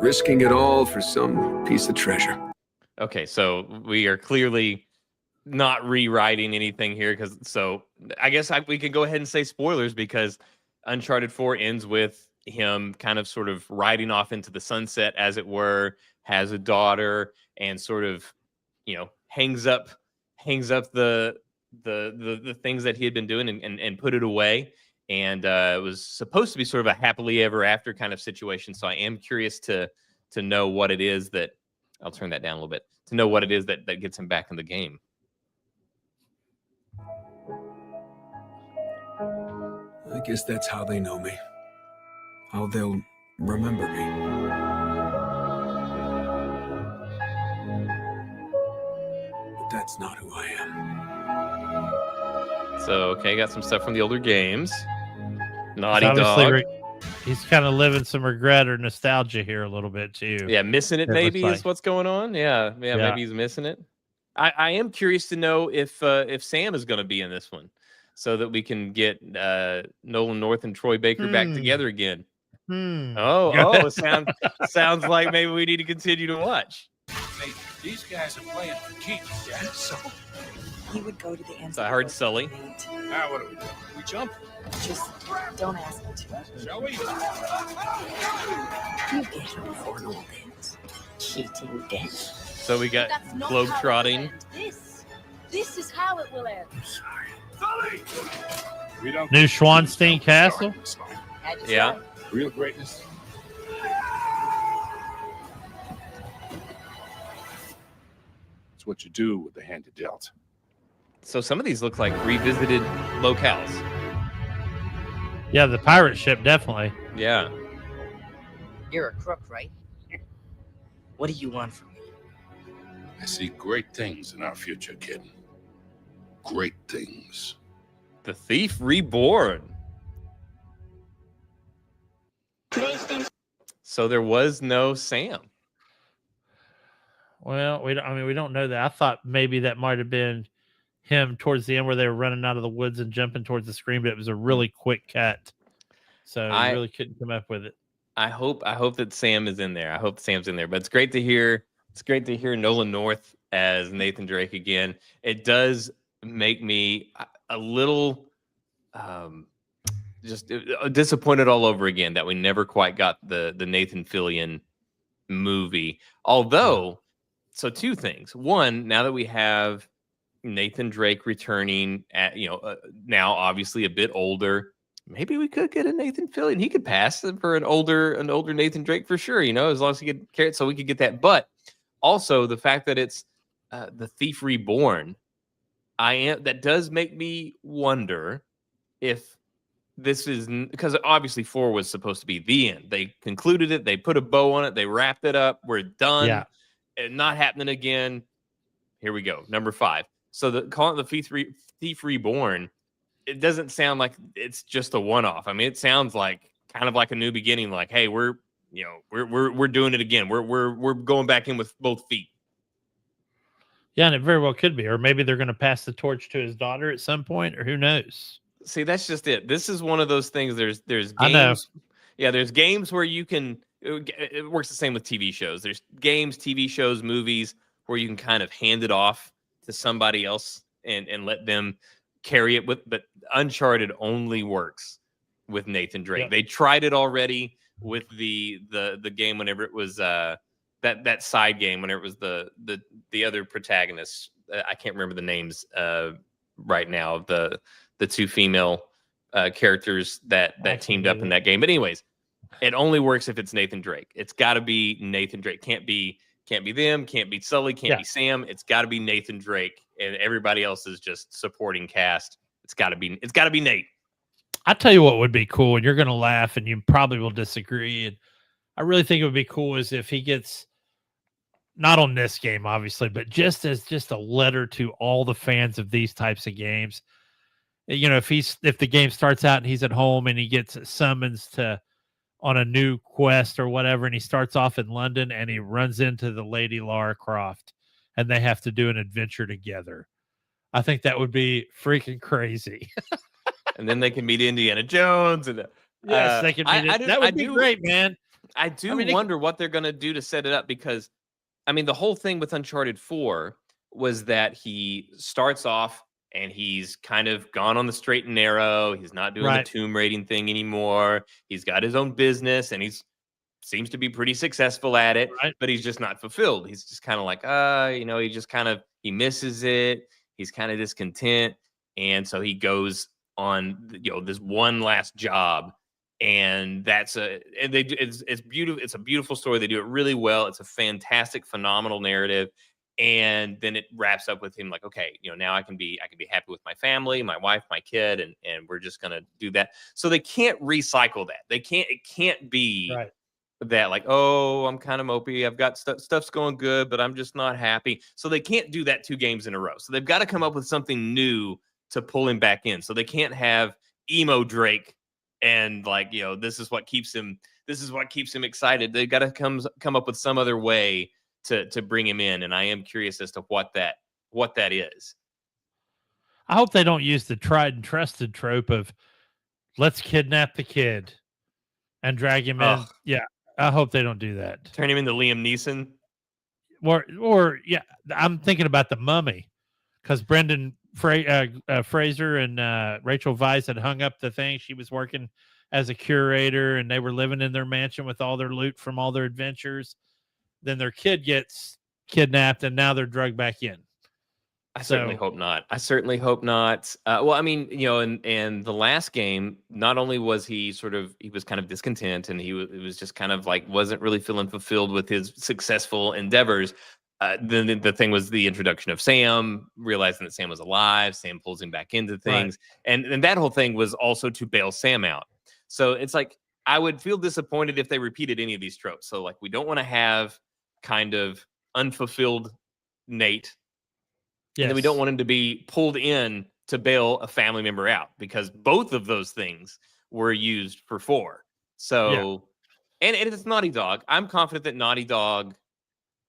Risking it all for some piece of treasure. Okay, so we are clearly not rewriting anything here so I guess we can go ahead and say spoilers because Uncharted 4 ends with him kind of sort of riding off into the sunset, as it were, has a daughter, and sort of, hangs up the things that he had been doing and put it away. And it was supposed to be sort of a happily ever after kind of situation. So I am curious to know what it is that I'll turn that down a little bit to know what it is that gets him back in the game. I guess that's how they know me. How they'll remember me. But that's not who I am. So, okay, got some stuff from the older games. Naughty Obviously, Dog. He's kind of living some regret or nostalgia here a little bit too. Yeah, missing it It maybe looks is like. what's going on. Yeah, maybe he's missing it. I am curious to know if Sam is going to be in this one, so that we can get Nolan North and Troy Baker back together again. Oh, sounds like maybe we need to continue to watch. Hey, these guys are playing for keeps, yeah? So, He would go to the end. So I heard Sully. now what do? We jump? Just don't ask me to. Shall we? You get it before no ends. Cheating death. So we got That's not globe how it trotting. will end. This is how it will end. Sully! We don't New Schwanstein Castle? Had to Yeah. try. real greatness. It's what you do with the hand you dealt. So some of these look like revisited locales. Yeah, the pirate ship definitely. Yeah. You're a crook, right? What do you want from me? I see great things in our future, kid. Great things. The Thief Reborn. So there was no Sam. Well, we don't know that. I thought maybe that might have been him towards the end where they were running out of the woods and jumping towards the screen, but it was a really quick cut. So you really couldn't come up with it. I hope that Sam is in there. I hope Sam's in there. But it's great to hear. It's great to hear Nolan North as Nathan Drake again. It does make me a little just disappointed all over again that we never quite got the Nathan Fillion movie. Although, so two things. One, now that we have Nathan Drake returning at now obviously a bit older, maybe we could get a Nathan Fillion. He could pass for an older Nathan Drake for sure, as long as he could carry it, so we could get that. But also the fact that it's the Thief Reborn, that does make me wonder if this is, because obviously 4 was supposed to be the end. They concluded it, they put a bow on it, they wrapped it up, we're done. Yeah. And not happening again. Here we go, number 5. So calling it the Thief Reborn, it doesn't sound like it's just a one-off. I mean, it sounds like kind of like a new beginning. Like, hey, we're doing it again. We're going back in with both feet. Yeah, and it very well could be, or maybe they're going to pass the torch to his daughter at some point, or who knows? See, that's just it. This is one of those things. There's games. I know. Yeah, there's games where you can. It works the same with TV shows. There's games, TV shows, movies where you can kind of hand it off to somebody else and let them carry it with. But Uncharted only works with Nathan Drake. Yep. They tried it already with the game whenever it was that side game, whenever it was the other protagonists. I can't remember the names right now. The two female characters that teamed up in that game. But anyways, it only works if it's Nathan Drake. It's got to be Nathan Drake. Can't be them. Can't be Sully. Can't be Sam. It's got to be Nathan Drake, and everybody else is just supporting cast. It's got to be Nate. I tell you what would be cool, and you're going to laugh, and you probably will disagree. And I really think it would be cool is if he gets, not on this game, obviously, but just as just a letter to all the fans of these types of games. If the game starts out and he's at home and he gets summons on a new quest or whatever, and he starts off in London and he runs into the Lady Lara Croft and they have to do an adventure together. I think that would be freaking crazy. And then they can meet Indiana Jones. And yes, they can meet that would be great, man. I wonder what they're going to do to set it up, because, I mean, the whole thing with Uncharted 4 was that he starts off and he's kind of gone on the straight and narrow. He's not doing the tomb raiding thing anymore. He's got his own business and seems to be pretty successful at it, but he's just not fulfilled. He's just kind of like, he just kind of, he misses it. He's kind of discontent. And so he goes on, this one last job. And it's beautiful. It's a beautiful story. They do it really well. It's a fantastic, phenomenal narrative. And then it wraps up with him like, okay, now I can be happy with my family, my wife, my kid, and we're just gonna do that. So they can't recycle that. It can't be that like, oh, I'm kind of mopey. I've got stuff's going good, but I'm just not happy. So they can't do that 2 games in a row. So they've got to come up with something new to pull him back in. So they can't have emo Drake and like, this is what keeps him excited. They've got to come up with some other way to bring him in, and I am curious as to what that is. I hope they don't use the tried and trusted trope of let's kidnap the kid and drag him in. Yeah, I hope they don't do that. Turn him into Liam Neeson. Or yeah, I'm thinking about The Mummy, because Brendan Fraser and Rachel Weisz had hung up the thing. She was working as a curator, and they were living in their mansion with all their loot from all their adventures. Then their kid gets kidnapped, and now they're drugged back in. I certainly hope not. Well, I mean, in the last game, not only was he was kind of discontent, and he was just kind of like wasn't really feeling fulfilled with his successful endeavors. Then the thing was the introduction of Sam, realizing that Sam was alive. Sam pulls him back into things, and that whole thing was also to bail Sam out. So it's like I would feel disappointed if they repeated any of these tropes. So like we don't want to have kind of unfulfilled Nate. Yes. And then we don't want him to be pulled in to bail a family member out, because both of those things were used for 4. So, and it's Naughty Dog. I'm confident that Naughty Dog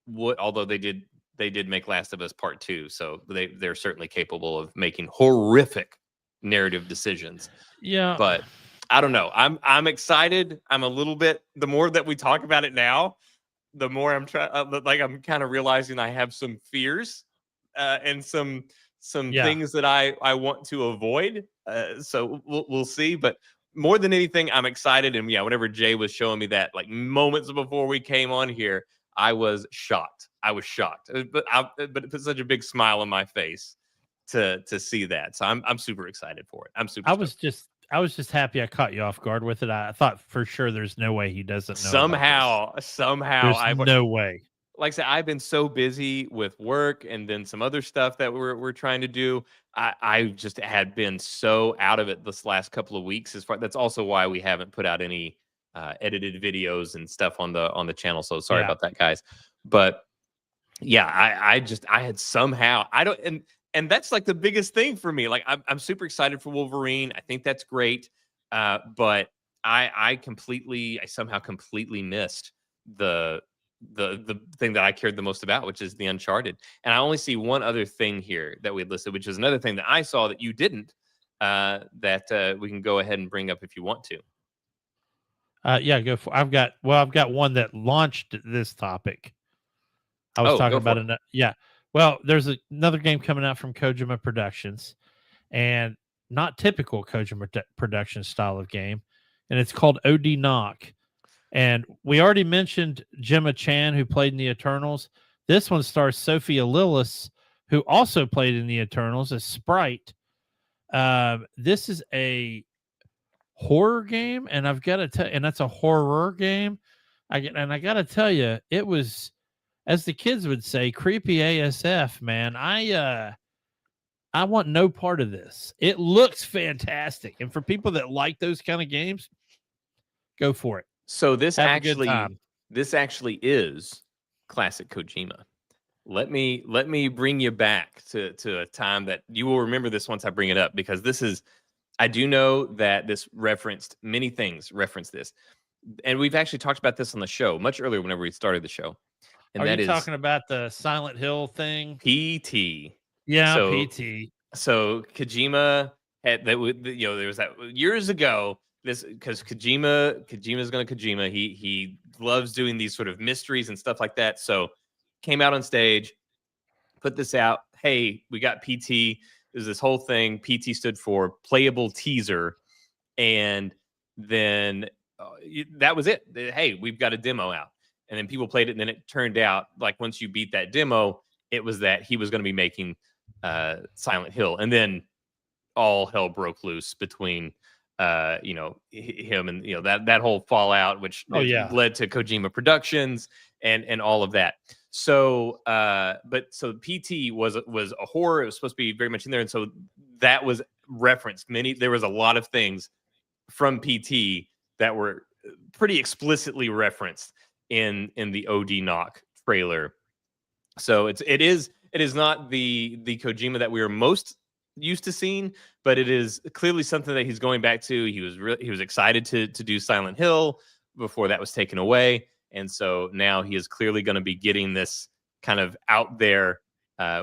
would, although they did they did make Last of Us Part 2, so they're certainly capable of making horrific narrative decisions. Yeah, But I don't know. I'm excited. I'm a little bit. The more that we talk about it now, the more I'm trying. Like I'm kind of realizing I have some fears and some things that I want to avoid. So we'll see. But more than anything, I'm excited. And yeah, whenever Jay was showing me that, like moments before we came on here, I was shocked. I was shocked. But it put such a big smile on my face to see that. So I'm super excited for it. I'm super. I was just happy I caught you off guard with it. I thought for sure there's no way he doesn't know. Somehow there's no way. Like I said, I've been so busy with work and then some other stuff that we're trying to do. I just had been so out of it this last couple of weeks. That's also why we haven't put out any edited videos and stuff on the channel. So sorry about that, guys. But yeah, I had somehow and that's like the biggest thing for me. Like I'm super excited for Wolverine. I think that's great. But I somehow completely missed the thing that I cared the most about, which is the Uncharted. And I only see one other thing here that we had listed, which is another thing that I saw that you didn't, that we can go ahead and bring up if you want to. Yeah, go for. I've got one that launched this topic. I was talking about it. Yeah. Well, there's another game coming out from Kojima Productions, and not typical Kojima Productions style of game, and it's called OD Knock. And we already mentioned Gemma Chan, who played in the Eternals. This one stars Sophia Lillis, who also played in the Eternals as Sprite. This is a horror game, and I've got to tell, and that's a horror game. I got to tell you, it was, as the kids would say, creepy ASF, man. I want no part of this. It looks fantastic, and for people that like those kind of games, go for it. So this actually is classic Kojima. Let me bring you back to a time that you will remember this once I bring it up, because I do know that this referenced many things. Reference this, and we've actually talked about this on the show much earlier whenever we started the show. And Are you talking about the Silent Hill thing? PT. Yeah, PT. So Kojima had that. There was that years ago. This because Kojima's gonna Kojima. He loves doing these sort of mysteries and stuff like that. So came out on stage, put this out. Hey, we got PT. There's this whole thing. PT stood for playable teaser, and then that was it. Hey, we've got a demo out, and then people played it, and then it turned out like once you beat that demo, it was that he was going to be making Silent Hill, and then all hell broke loose between him and that whole fallout, which led to Kojima Productions and all of that. So so PT was a horror. It was supposed to be very much in there, and so that was referenced. There was a lot of things from PT that were pretty explicitly referenced in the OD Knock trailer. So it is not the Kojima that we were most used to seeing, but it is clearly something that he's going back to. He was excited to do Silent Hill before that was taken away, and so now he is clearly going to be getting this kind of out there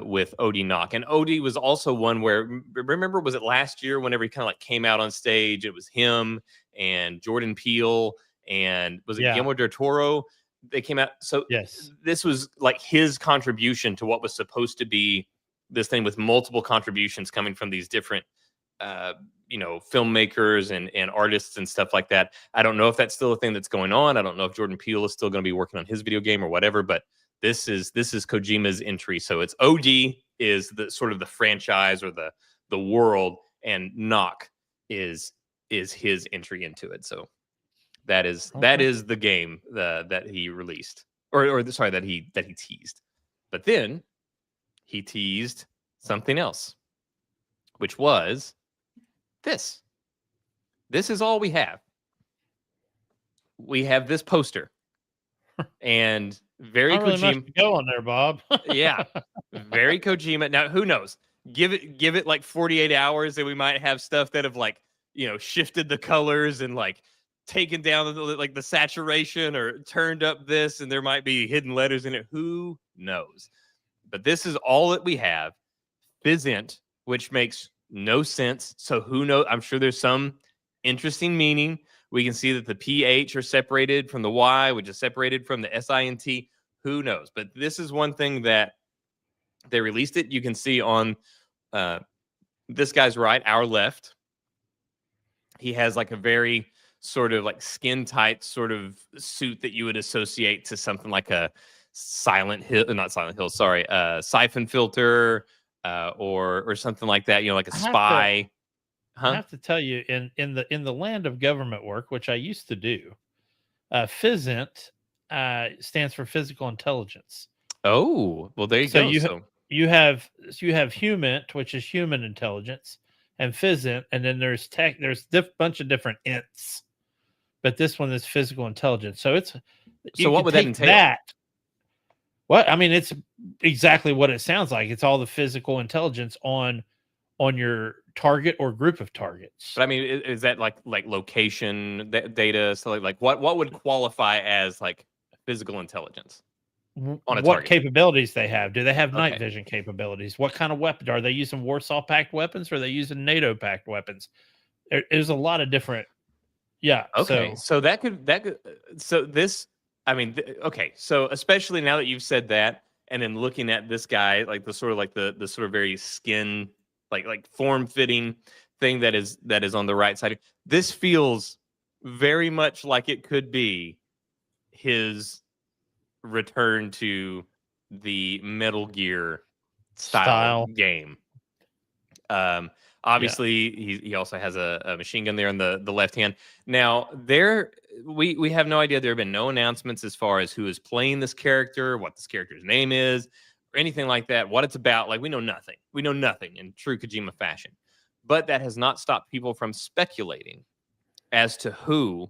with OD Knock. And OD was also one where, remember, was it last year whenever he kind of like came out on stage? It was him and Jordan Peele and was it Guillermo del Toro? They came out. So yes, this was like his contribution to what was supposed to be this thing with multiple contributions coming from these different, filmmakers and artists and stuff like that. I don't know if that's still a thing that's going on. I don't know if Jordan Peele is still going to be working on his video game or whatever, but this is Kojima's entry. So it's OD is the sort of the franchise or the world, and Knock is his entry into it. So that is the game that he released, or sorry, that he teased. But then he teased something else, which was this. This is all we have. We have this poster, and very really Kojima. Much to go on there, Bob. Yeah, very Kojima. Now, who knows? Give it like 48 hours, and we might have stuff that have like shifted the colors and like taken down the saturation or turned up this, and there might be hidden letters in it. Who knows? But this is all that we have. Physint, which makes no sense. So who knows? I'm sure there's some interesting meaning. We can see that the PH are separated from the Y, which is separated from the SINT. Who knows? But this is one thing that they released it. You can see on this guy's right, our left. He has like a very sort of like skin tight sort of suit that you would associate to something like a Silent Hill, not Silent Hill, sorry, Siphon Filter, or something like that. You know, like a spy. I have to tell you, in the land of government work, which I used to do, Physint stands for physical intelligence. Oh, well, there you So go. you have Humint, which is human intelligence, and Physint, and then there's bunch of different ints, but this one is physical intelligence. So what would that entail? Well, I mean, it's exactly what it sounds like. It's all the physical intelligence on your target or group of targets. But I mean, is that like location data? So like what would qualify as like physical intelligence on a what target? Capabilities they have? Do they have night vision capabilities? What kind of weapon are they using? Warsaw Pact weapons, or are they using NATO Pact weapons? There's a lot of different. Yeah. Okay. So that could. So this. I mean. Okay. So especially now that you've said that, and then looking at this guy, like the sort of very skin, like form fitting thing that is on the right side. This feels very much like it could be his return to the Metal Gear style game. Obviously, he also has a machine gun there on the left hand. Now, we have no idea. There have been no announcements as far as who is playing this character, what this character's name is, or anything like that, what it's about. Like, we know nothing. We know nothing in true Kojima fashion. But that has not stopped people from speculating as to who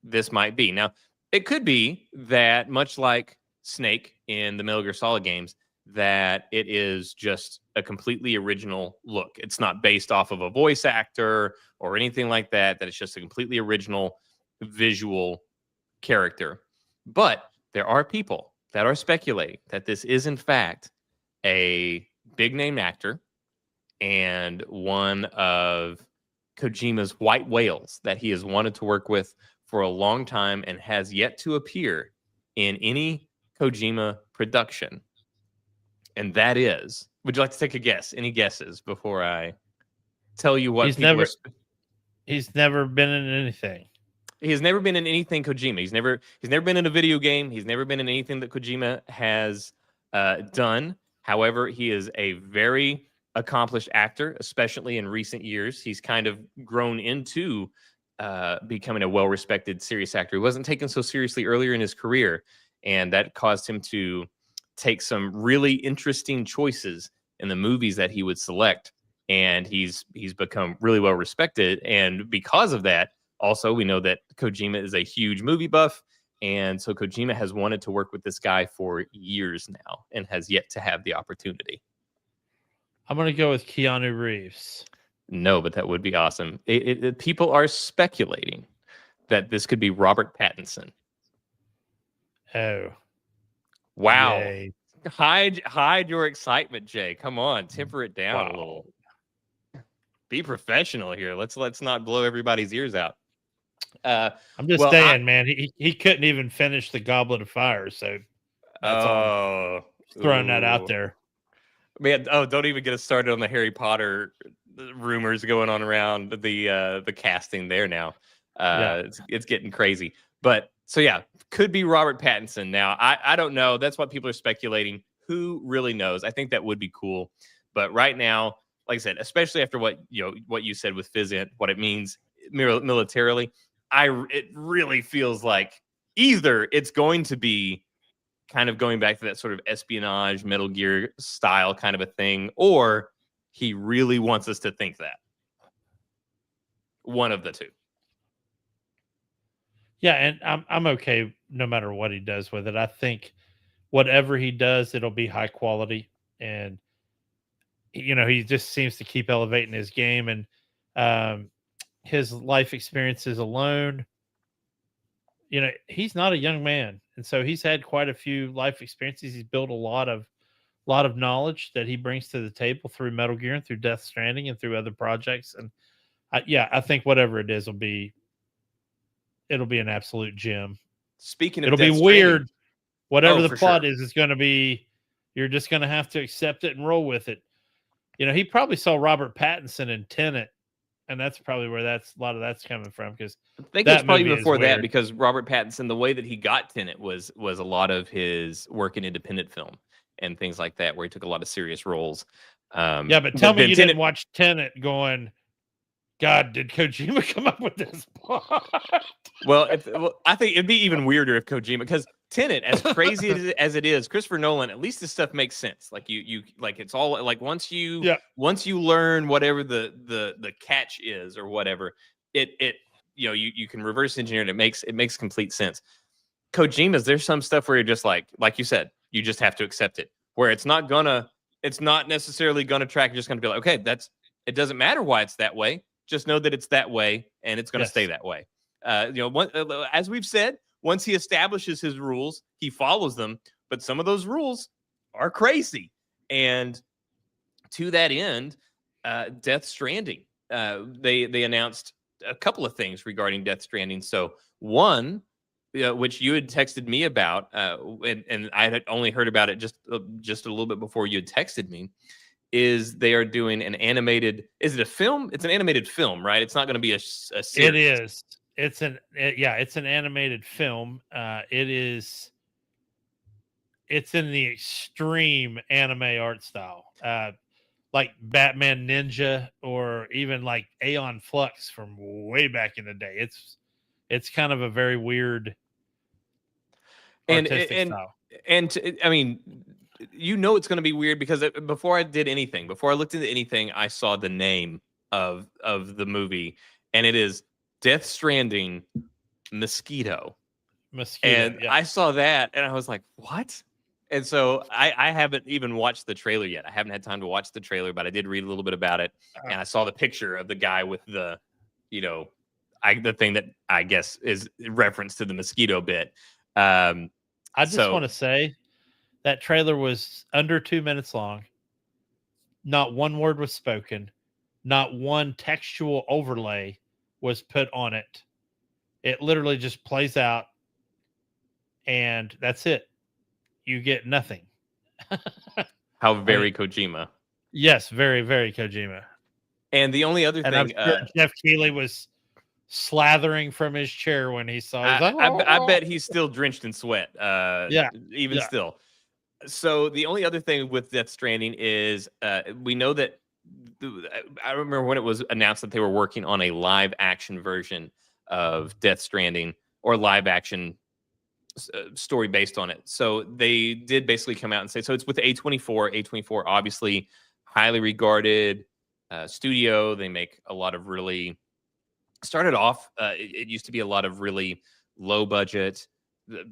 this might be. Now, it could be that, much like Snake in the Metal Gear Solid games, that it is just a completely original look. It's not based off of a voice actor or anything like that, that it's just a completely original visual character. But there are people that are speculating that this is, in fact, a big name actor and one of Kojima's white whales that he has wanted to work with for a long time and has yet to appear in any Kojima production. And that is, would you like to take a guess? Any guesses before I tell you what He's never been in anything. He has never been in anything Kojima. He's never been in a video game. He's never been in anything that Kojima has done. However, he is a very accomplished actor, especially in recent years. He's kind of grown into becoming a well-respected serious actor. He wasn't taken so seriously earlier in his career, and that caused him to take some really interesting choices in the movies that he would select. And he's become really well respected. And because of that, also, we know that Kojima is a huge movie buff. And so Kojima has wanted to work with this guy for years now and has yet to have the opportunity. I'm going to go with Keanu Reeves. No, but that would be awesome. People are speculating that this could be Robert Pattinson. Oh. Wow. Yay. Hide your excitement, Jay. Come on, temper it down a little. Be professional here. Let's not blow everybody's ears out. I'm just saying, man. He couldn't even finish the Goblet of Fire, so that's all. Throwing that out there. Man, don't even get us started on the Harry Potter rumors going on around the casting there now. It's getting crazy. But so yeah, could be Robert Pattinson. Now, I don't know. That's what people are speculating. Who really knows? I think that would be cool. But right now, like I said, especially after what you said with Physint, what it means militarily, it really feels like either it's going to be kind of going back to that sort of espionage, Metal Gear style kind of a thing, or he really wants us to think that. One of the two. Yeah, and I'm okay no matter what he does with it. I think whatever he does, it'll be high quality, and he just seems to keep elevating his game, and his life experiences alone. He's not a young man, and so he's had quite a few life experiences. He's built a lot of lot of knowledge that he brings to the table through Metal Gear and through Death Stranding and through other projects. And I think whatever it is it'll be an absolute gem. Speaking of It'll be Death Stranding- weird. Whatever the for plot sure. is, it's going to be. You're just going to have to accept it and roll with it. You know, he probably saw Robert Pattinson in Tenet, and that's probably where a lot of that's coming from. Because I think that it's probably movie is before that weird. because Robert Pattinson, the way that he got Tenet was a lot of his work in independent film and things like that, where he took a lot of serious roles. Yeah, but tell me then you didn't watch Tenet going, God, did Kojima come up with this plot? Well, I think it'd be even weirder if Kojima, because Tenet, as crazy as it is, Christopher Nolan, at least this stuff makes sense. Like you like it's all like once you learn whatever the catch is or whatever, it you can reverse engineer it. It makes complete sense. Kojima's, there's some stuff where you're just like you said, you just have to accept it. Where it's not necessarily gonna track. You're just gonna be like, okay, it doesn't matter why it's that way. Just know that it's that way, and it's gonna stay that way. As we've said, once he establishes his rules, he follows them. But some of those rules are crazy. And to that end, Death Stranding, they announced a couple of things regarding Death Stranding. So one, which you had texted me about, and I had only heard about it just a little bit before you had texted me, is they are doing an animated. Is it a film? It's an animated film, right? It's not going to be a series. It is. It's an animated film. It's in the extreme anime art style, like Batman Ninja or even like Aeon Flux from way back in the day. It's kind of a very weird artistic style. I mean, it's going to be weird because before I looked into anything, I saw the name of the movie, and it is Death Stranding Mosquito. And I saw that and I was like, what? And so I haven't even watched the trailer yet. I haven't had time to watch the trailer, but I did read a little bit about it. And I saw the picture of the guy with the thing that I guess is reference to the mosquito bit. I just want to say that trailer was under 2 minutes long. Not one word was spoken. Not one textual overlay was put on it. It literally just plays out, and that's it. You get nothing. How very Kojima. Yes, very, very Kojima. And the only other thing, I'm sure Jeff Keighley was slathering from his chair when he saw. I bet he's still drenched in sweat. Still. So the only other thing with Death Stranding is we know that. I remember when it was announced that they were working on a live action version of Death Stranding, or live action story based on it. So they did basically come out and say, so it's with A24. A24, obviously highly regarded studio. They make a lot of really, started off, it used to be a lot of really low budget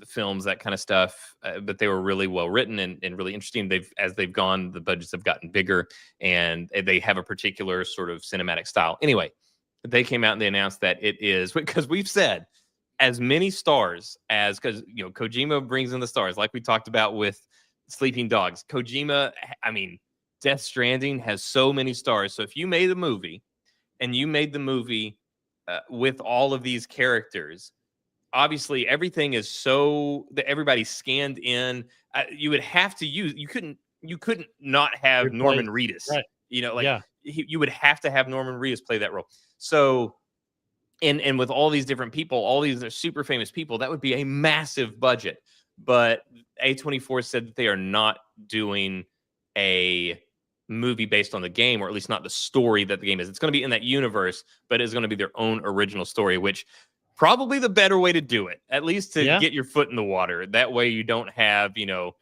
films, that kind of stuff, but they were really well written and really interesting. As they've gone, the budgets have gotten bigger, and they have a particular sort of cinematic style. Anyway, they came out and they announced that it is, because we've said as many stars as, because Kojima brings in the stars, like we talked about with Sleeping Dogs. Kojima, I mean, Death Stranding has so many stars. So if you made a movie and you made the movie with all of these characters, obviously everything is so that everybody's scanned in. You would have to use. You couldn't not have Norman Reedus. Right. You would have to have Norman Reedus play that role. So, and with all these different people, all these are super famous people, that would be a massive budget. But A24 said that they are not doing a movie based on the game, or at least not the story that the game is. It's going to be in that universe, but it's going to be their own original story, which probably the better way to do it, at least to get your foot in the water. That way you don't have, $70,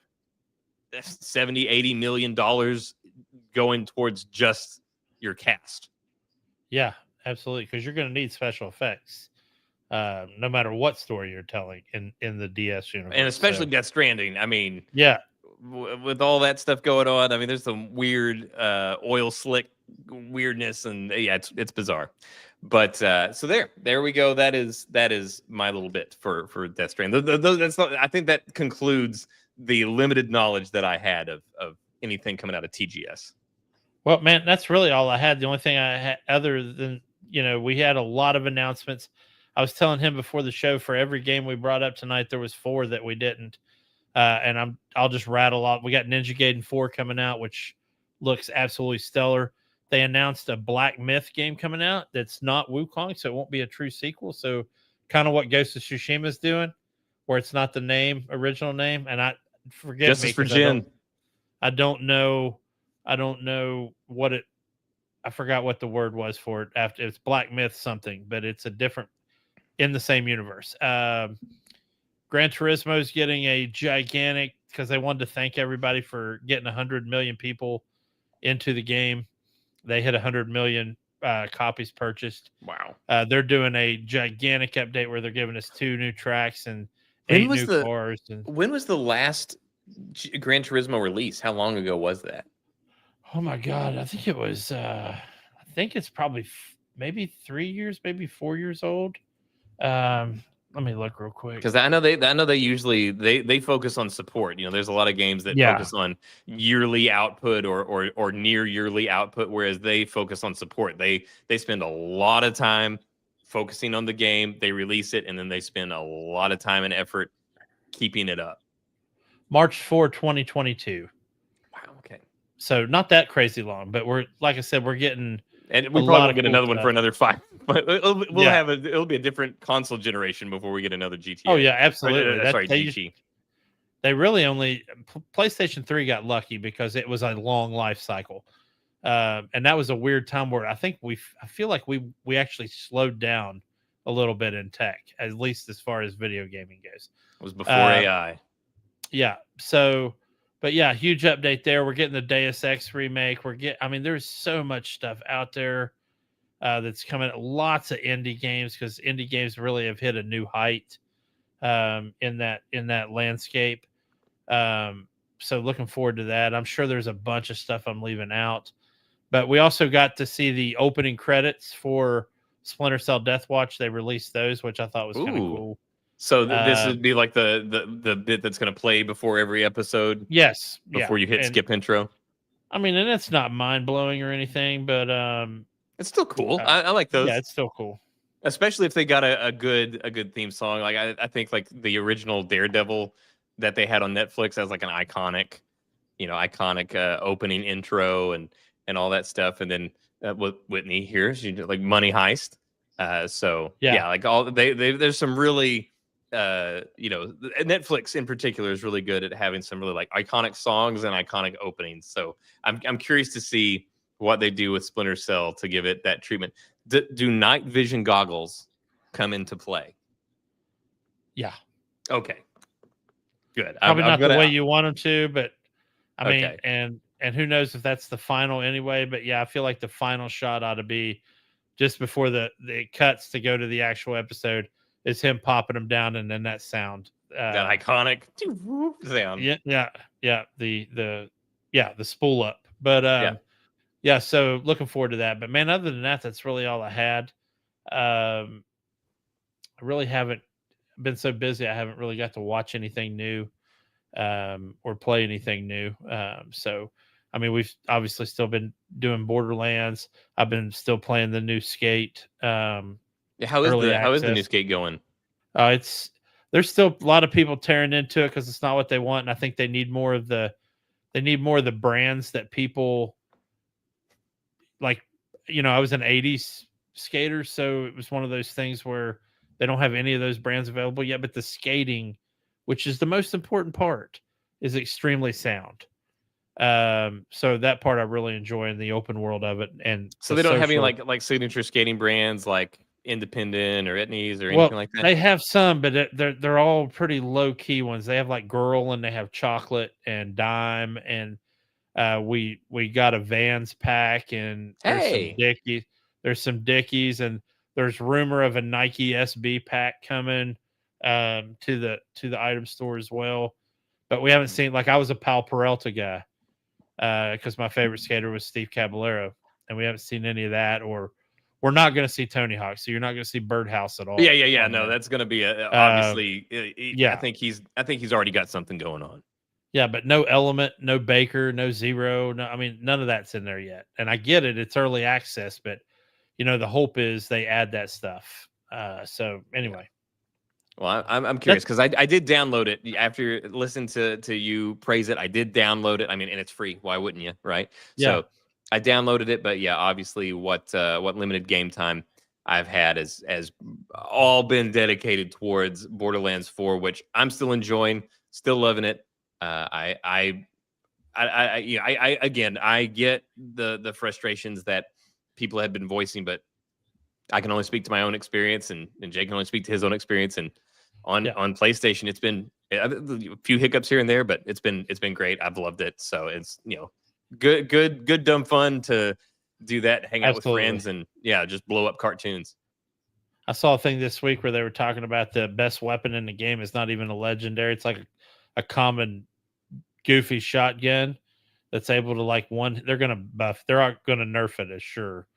$80 million going towards just your cast. Yeah, absolutely. Because you're going to need special effects, no matter what story you're telling in the DS universe. And especially Death Stranding. I mean, with all that stuff going on, I mean, there's some weird oil slick weirdness, and it's bizarre. But so there we go. That is my little bit for Death Stranding. I think that concludes the limited knowledge that I had of anything coming out of TGS. Well, man, that's really all I had. The only thing I had, other than, we had a lot of announcements. I was telling him before the show, for every game we brought up tonight, there was 4 that we didn't. And I'll just rattle off. We got Ninja Gaiden 4 coming out, which looks absolutely stellar. They announced a Black Myth game coming out that's not Wukong, so it won't be a true sequel. So kind of what Ghost of Tsushima is doing, where it's not the original name. And I forget Justice for Jin. I don't know what it. I forgot what the word was for it. After it's Black Myth something, but it's a different in the same universe. Gran Turismo is getting a gigantic, because they wanted to thank everybody for getting 100 million people into the game. They hit 100 million copies purchased. Wow. They're doing a gigantic update where they're giving us 2 new tracks and 8 new cars. And when was the last Gran Turismo release? How long ago was that? Oh my God, I think it was. I think it's probably maybe 3 years, maybe 4 years old. Let me look real quick, because I know they usually they focus on support. There's a lot of games that focus on yearly output or near yearly output, whereas they focus on support. They spend a lot of time focusing on the game. They release it, and then they spend a lot of time and effort keeping it up. March 4, 2022. Wow. Okay. So not that crazy long, but like I said, we're getting. And we probably won't get another one for another 5. But it'll be a different console generation before we get another GTA. Oh yeah, absolutely. GT. They really only PlayStation 3 got lucky because it was a long life cycle, and that was a weird time where I feel like we actually slowed down a little bit in tech, at least as far as video gaming goes. It was before AI. Yeah. So. But yeah, huge update there. We're getting the Deus Ex remake. There's so much stuff out there that's coming. Lots of indie games, because indie games really have hit a new height in that landscape. So looking forward to that. I'm sure there's a bunch of stuff I'm leaving out. But we also got to see the opening credits for Splinter Cell Death Watch. They released those, which I thought was kind of cool. So this would be like the bit that's going to play before every episode? Yes. Before you hit skip intro? And it's not mind-blowing or anything, but it's still cool. I like those. Yeah, it's still cool. Especially if they got a good theme song. Like I think like the original Daredevil that they had on Netflix has like an iconic opening intro and all that stuff. And then with Whitney here, she did like Money Heist. Like there's some really Netflix in particular is really good at having some really like iconic songs and iconic openings. So I'm curious to see what they do with Splinter Cell to give it that treatment. Do night vision goggles come into play? Yeah. Okay. Good. Probably not the way you want them to, but I mean, and who knows if that's the final anyway. But yeah, I feel like the final shot ought to be just before the cuts to go to the actual episode. Is him popping them down, and then that sound, that iconic sound. Yeah. The spool up, but So looking forward to that. But man, other than that, that's really all I had. I really haven't been so busy. I haven't really got to watch anything new, or play anything new. We've obviously still been doing Borderlands. I've been still playing the new Skate. How is the new Skate going? There's still a lot of people tearing into it because it's not what they want, and I think they need more of the brands that people like. I was an '80s skater, so it was one of those things where they don't have any of those brands available yet. But the skating, which is the most important part, is extremely sound. So that part I really enjoy in the open world of it. And so they don't have any like signature skating brands like Independent or Etnies or anything like that? They have some, but they're all pretty low key ones. They have like Girl, and they have Chocolate and Dime, and we got a Vans pack, and there's some Dickies, and there's rumor of a Nike SB pack coming to the item store as well. But we haven't seen, like, I was a Pal Peralta guy because my favorite skater was Steve Caballero, and we haven't seen any of that, or we're not going to see Tony Hawk, so you're not going to see Birdhouse at all. Yeah. No, that's going to be obviously. I think he's already got something going on. Yeah, but no Element, no Baker, no Zero. No, I mean, none of that's in there yet. And I get it; it's early access, but the hope is they add that stuff. So anyway, Well, I'm curious because I did download it after listening to you praise it. I did download it. I mean, and it's free. Why wouldn't you, right? Yeah. So I downloaded it, but yeah, obviously, what limited game time I've had has all been dedicated towards Borderlands 4, which I'm still enjoying, still loving it. Again, I get the frustrations that people have been voicing, but I can only speak to my own experience, and Jake can only speak to his own experience. And on PlayStation, it's been a few hiccups here and there, but it's been great. I've loved it. So it's good dumb fun to do that, hang out with friends, and just blow up cartoons. I saw a thing this week where they were talking about the best weapon in the game is not even a legendary. It's like a common goofy shotgun that's able to they're going to buff. They're going to nerf it, as sure.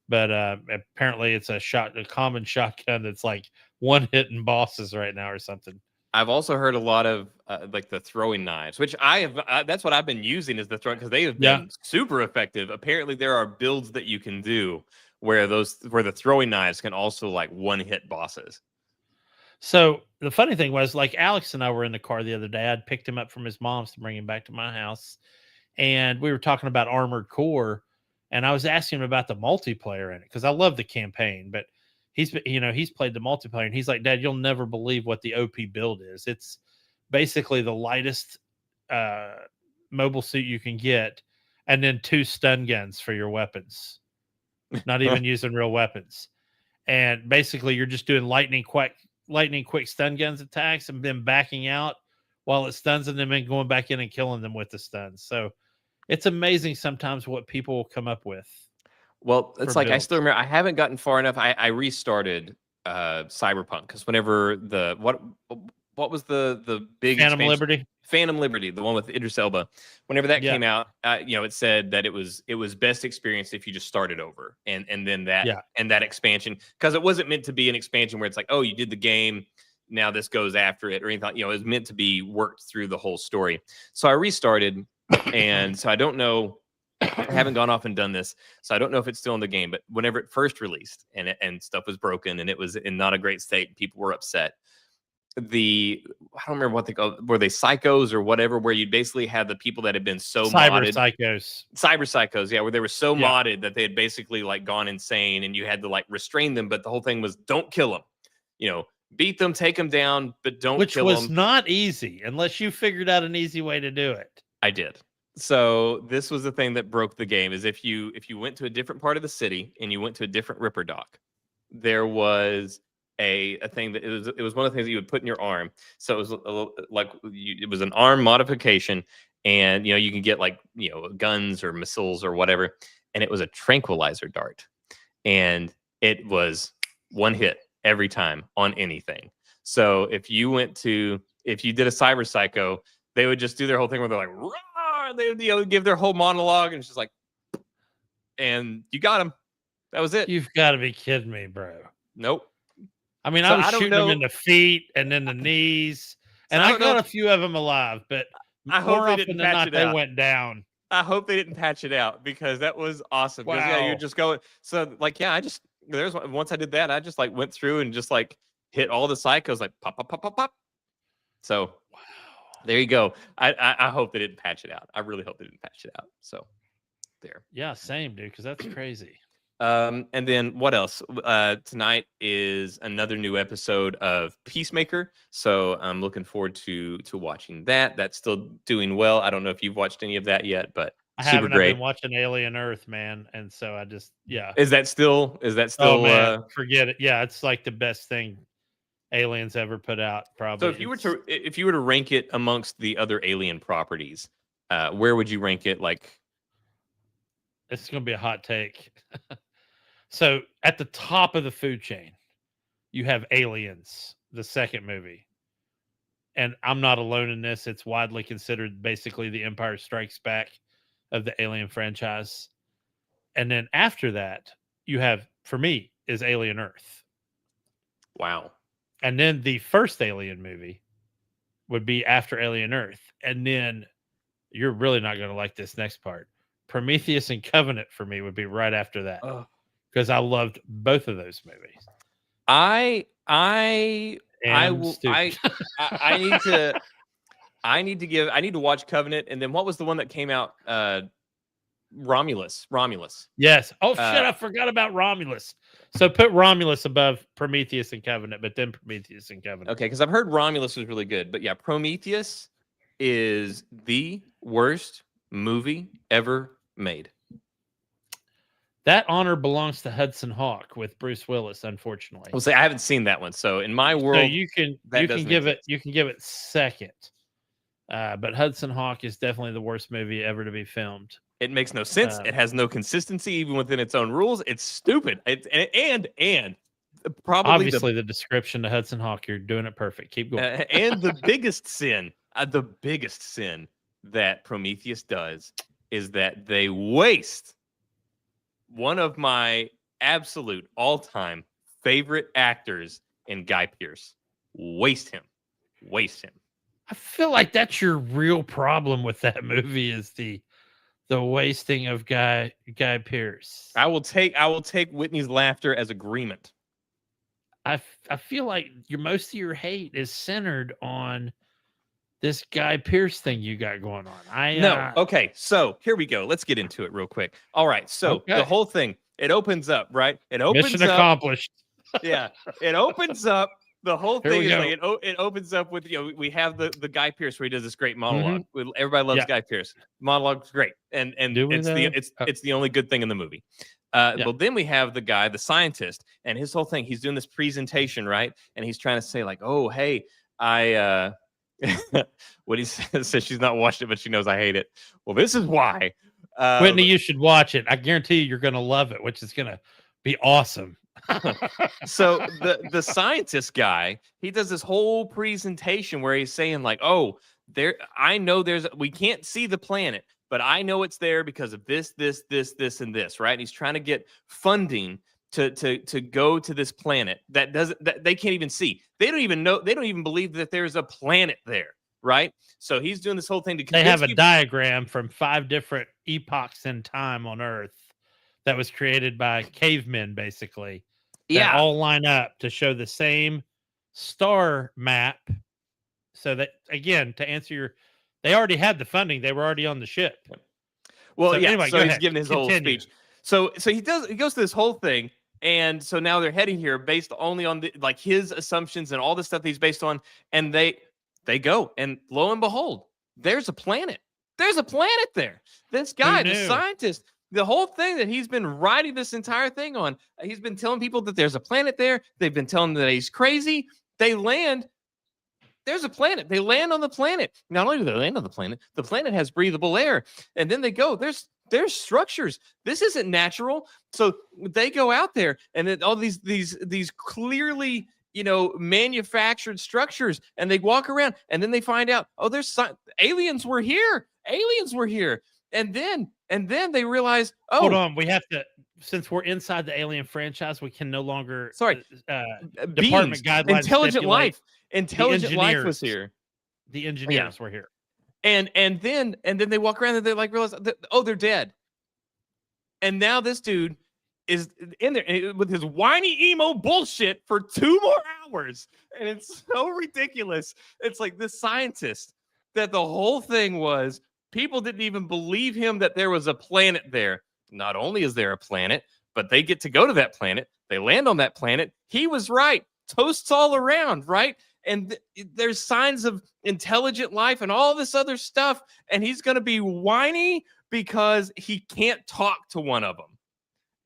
But apparently it's a common shotgun that's like one hitting bosses right now or something. I've also heard a lot of like the throwing knives, which I have. That's what I've been using is the throwing, because they have been super effective. Apparently, there are builds that you can do where the throwing knives can also like one hit bosses. So the funny thing was, like, Alex and I were in the car the other day. I'd picked him up from his mom's to bring him back to my house, and we were talking about Armored Core, and I was asking him about the multiplayer in it because I love the campaign, but he's played the multiplayer, and he's like, Dad, you'll never believe what the OP build is. It's basically the lightest mobile suit you can get, and then 2 stun guns for your weapons, not even using real weapons. And basically you're just doing lightning quick stun guns attacks and then backing out while it stuns them and going back in and killing them with the stuns. So it's amazing sometimes what people will come up with. Well, it's like builds. I still remember I haven't gotten far enough. I restarted Cyberpunk because whenever what was the big Phantom Liberty? Phantom Liberty, the one with Idris Elba. Whenever that came out, it said that it was best experience if you just started over, and then that expansion, because it wasn't meant to be an expansion where it's like, oh, you did the game, now this goes after it or anything. It was meant to be worked through the whole story. So I restarted, and so I don't know. I haven't gone off and done this, so I don't know if it's still in the game. But whenever it first released and stuff was broken and it was in not a great state, people were upset. I don't remember what they called. Were they psychos or whatever? Where you basically had the people that had been so modded, cyber psychos, where they were so modded that they had basically like gone insane, and you had to like restrain them. But the whole thing was don't kill them, beat them, take them down, but don't kill them. Which was not easy unless you figured out an easy way to do it. I did. So this was the thing that broke the game, is if you went to a different part of the city and you went to a different Ripper dock, there was a thing that it was one of the things that you would put in your arm. So it was it was an arm modification, and you can get like guns or missiles or whatever, and it was a tranquilizer dart, and it was one hit every time on anything. So if you did a cyber psycho, they would just do their whole thing where they're like, Rah! They would give their whole monologue, and it's just like, and you got him. That was it. You've got to be kidding me, bro. Nope. I mean, I was shooting them in the feet and then the knees, and I got a few of them alive, but I hope they didn't patch it out. They went down. I hope they didn't patch it out, because that was awesome. Wow. You're just going. So once I did that, I just like went through and just like hit all the psychos, like pop, pop, pop, pop, pop. So wow. There you go. I hope they didn't patch it out. I really hope they didn't patch it out. So there. Yeah, same, dude, because that's crazy. And then what else? Tonight is another new episode of Peacemaker. So I'm looking forward to watching that. That's still doing well. I don't know if you've watched any of that yet, but I super haven't. great. I've been watching Alien Earth, man, and so I just Is that still? Oh, man, forget it. Yeah, it's like the best thing Aliens ever put out, probably. So if you were to rank it amongst the other Alien properties, where would you rank it? Like, it's going to be a hot take. So at the top of the food chain, you have Aliens, the second movie, and I'm not alone in this. It's widely considered basically the Empire Strikes Back of the Alien franchise. And then after that, you have, for me, is Alien Earth. Wow. And then the first Alien movie, would be after Alien Earth. And then you're really not going to like this next part. Prometheus and Covenant for me would be right after that. Because I loved both of those movies. I need to watch Covenant, and then what was the one that came out? Romulus. Yes. Oh shit, I forgot about Romulus. So put Romulus above Prometheus and Covenant, but then Prometheus and Covenant. Okay, because I've heard Romulus was really good, but yeah, Prometheus is the worst movie ever made. That honor belongs to Hudson Hawk with Bruce Willis, unfortunately. I'll say I haven't seen that one, so in my world, so you can give it second. But Hudson Hawk is definitely the worst movie ever to be filmed. It makes no sense. It has no consistency even within its own rules. It's stupid. And probably obviously the description to Hudson Hawk, you're doing it perfect. Keep going. And the biggest sin that Prometheus does is that they waste one of my absolute all-time favorite actors in Guy Pearce. Waste him. I feel like that's your real problem with that movie is the wasting of Guy Pearce. I will take Whitney's laughter as agreement. I feel like most of your hate is centered on this Guy Pearce thing you got going on. Okay, so here we go. Let's get into it real quick. All right, so the whole thing, it opens up, right? Mission accomplished. Yeah, it opens up. The whole thing is like it opens up with we have the Guy Pearce where he does this great monologue. Everybody loves Guy Pearce. Monologue's great, and it's the only good thing in the movie. Well, then we have the scientist, and his whole thing. He's doing this presentation, right? And he's trying to say like, "Oh, hey, I." What he says she's not watched it, but she knows I hate it. Well, this is why. Whitney, you should watch it. I guarantee you're going to love it, which is going to be awesome. So the scientist guy, he does this whole presentation where he's saying like, "Oh, we can't see the planet, but I know it's there because of this, and this." Right? And he's trying to get funding to go to this planet that they can't even see. They don't even believe that there's a planet there, right? So he's doing this whole thing to they have a diagram from 5 different epochs in time on Earth that was created by cavemen, basically. That all line up to show the same star map. So that, again, to answer they already had the funding. They were already on the ship. Well, so anyway, so he's giving his whole speech. So he goes through this whole thing. And so now they're heading here based only on his assumptions and all the stuff that he's based on. And they go, and lo and behold, there's a planet. There's a planet there. This guy, the scientist, the whole thing that he's been writing this entire thing on, he's been telling people that there's a planet there. They've been telling him that he's crazy. They land. There's a planet. They land on the planet. Not only do they land on the planet has breathable air. And then they go, there's structures. This isn't natural. So they go out there, and then all these clearly, manufactured structures, and they walk around, and then they find out, oh, there's aliens were here. And then they realize, oh, hold on, we have to, since we're inside the Alien franchise, we can no longer department guidelines. Intelligent life was here. The engineers were here. And then they walk around and they realize that, oh, they're dead. And now this dude is in there with his whiny emo bullshit for 2 more hours. And it's so ridiculous. It's like this scientist that the whole thing was, people didn't even believe him that there was a planet there. Not only is there a planet, but they get to go to that planet. They land on that planet. He was right. Toasts all around, right? And there's signs of intelligent life and all this other stuff. And he's going to be whiny because he can't talk to one of them.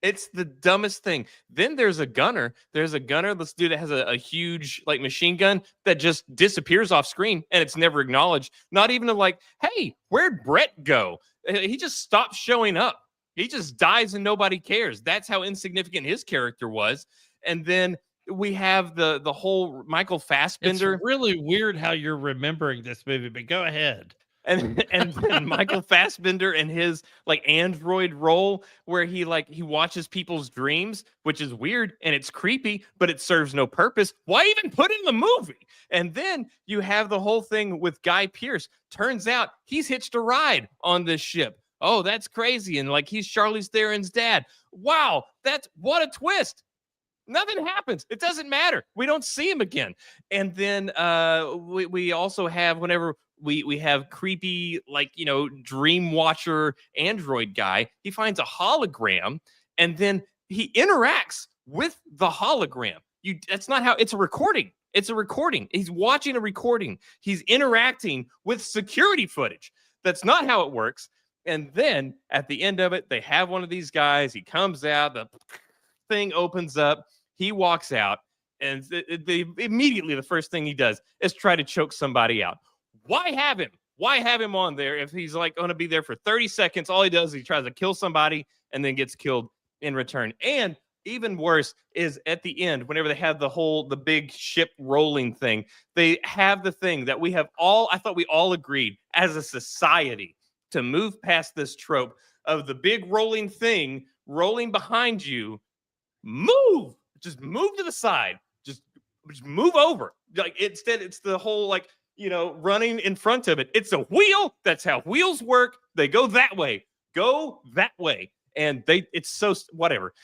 It's the dumbest thing. Then there's a gunner. This dude that has a huge machine gun that just disappears off screen, and it's never acknowledged. Not even hey, where'd Brett go? He just stopped showing up. He just dies and nobody cares. That's how insignificant his character was. And then we have the whole Michael Fassbender. It's really weird how you're remembering this movie, but go ahead. and then Michael Fassbender and his like android role where he watches people's dreams, which is weird and it's creepy, but it serves no purpose. Why even put it in the movie? And then you have the whole thing with Guy Pearce. Turns out he's hitched a ride on this ship. Oh, that's crazy. And like he's Charlize Theron's dad. Wow, that's what a twist. Nothing happens. It doesn't matter. We don't see him again. And then we also have whenever we have creepy, like, dream watcher android guy, he finds a hologram and then he interacts with the hologram. That's not how it's a recording. It's a recording. He's watching a recording. He's interacting with security footage. That's not how it works. And then at the end of it, they have one of these guys. He comes out, the thing opens up. He walks out, and immediately the first thing he does is try to choke somebody out. Why have him? Why have him on there if he's like going to be there for 30 seconds? All he does is he tries to kill somebody and then gets killed in return. And even worse is at the end, whenever they have the big ship rolling thing, they have the thing that I thought we all agreed as a society to move past this trope of the big rolling thing rolling behind you. Move. Just move to the side. Just move over. Like instead, it's the whole running in front of it. It's a wheel. That's how wheels work. They go that way. Go that way. And it's so whatever.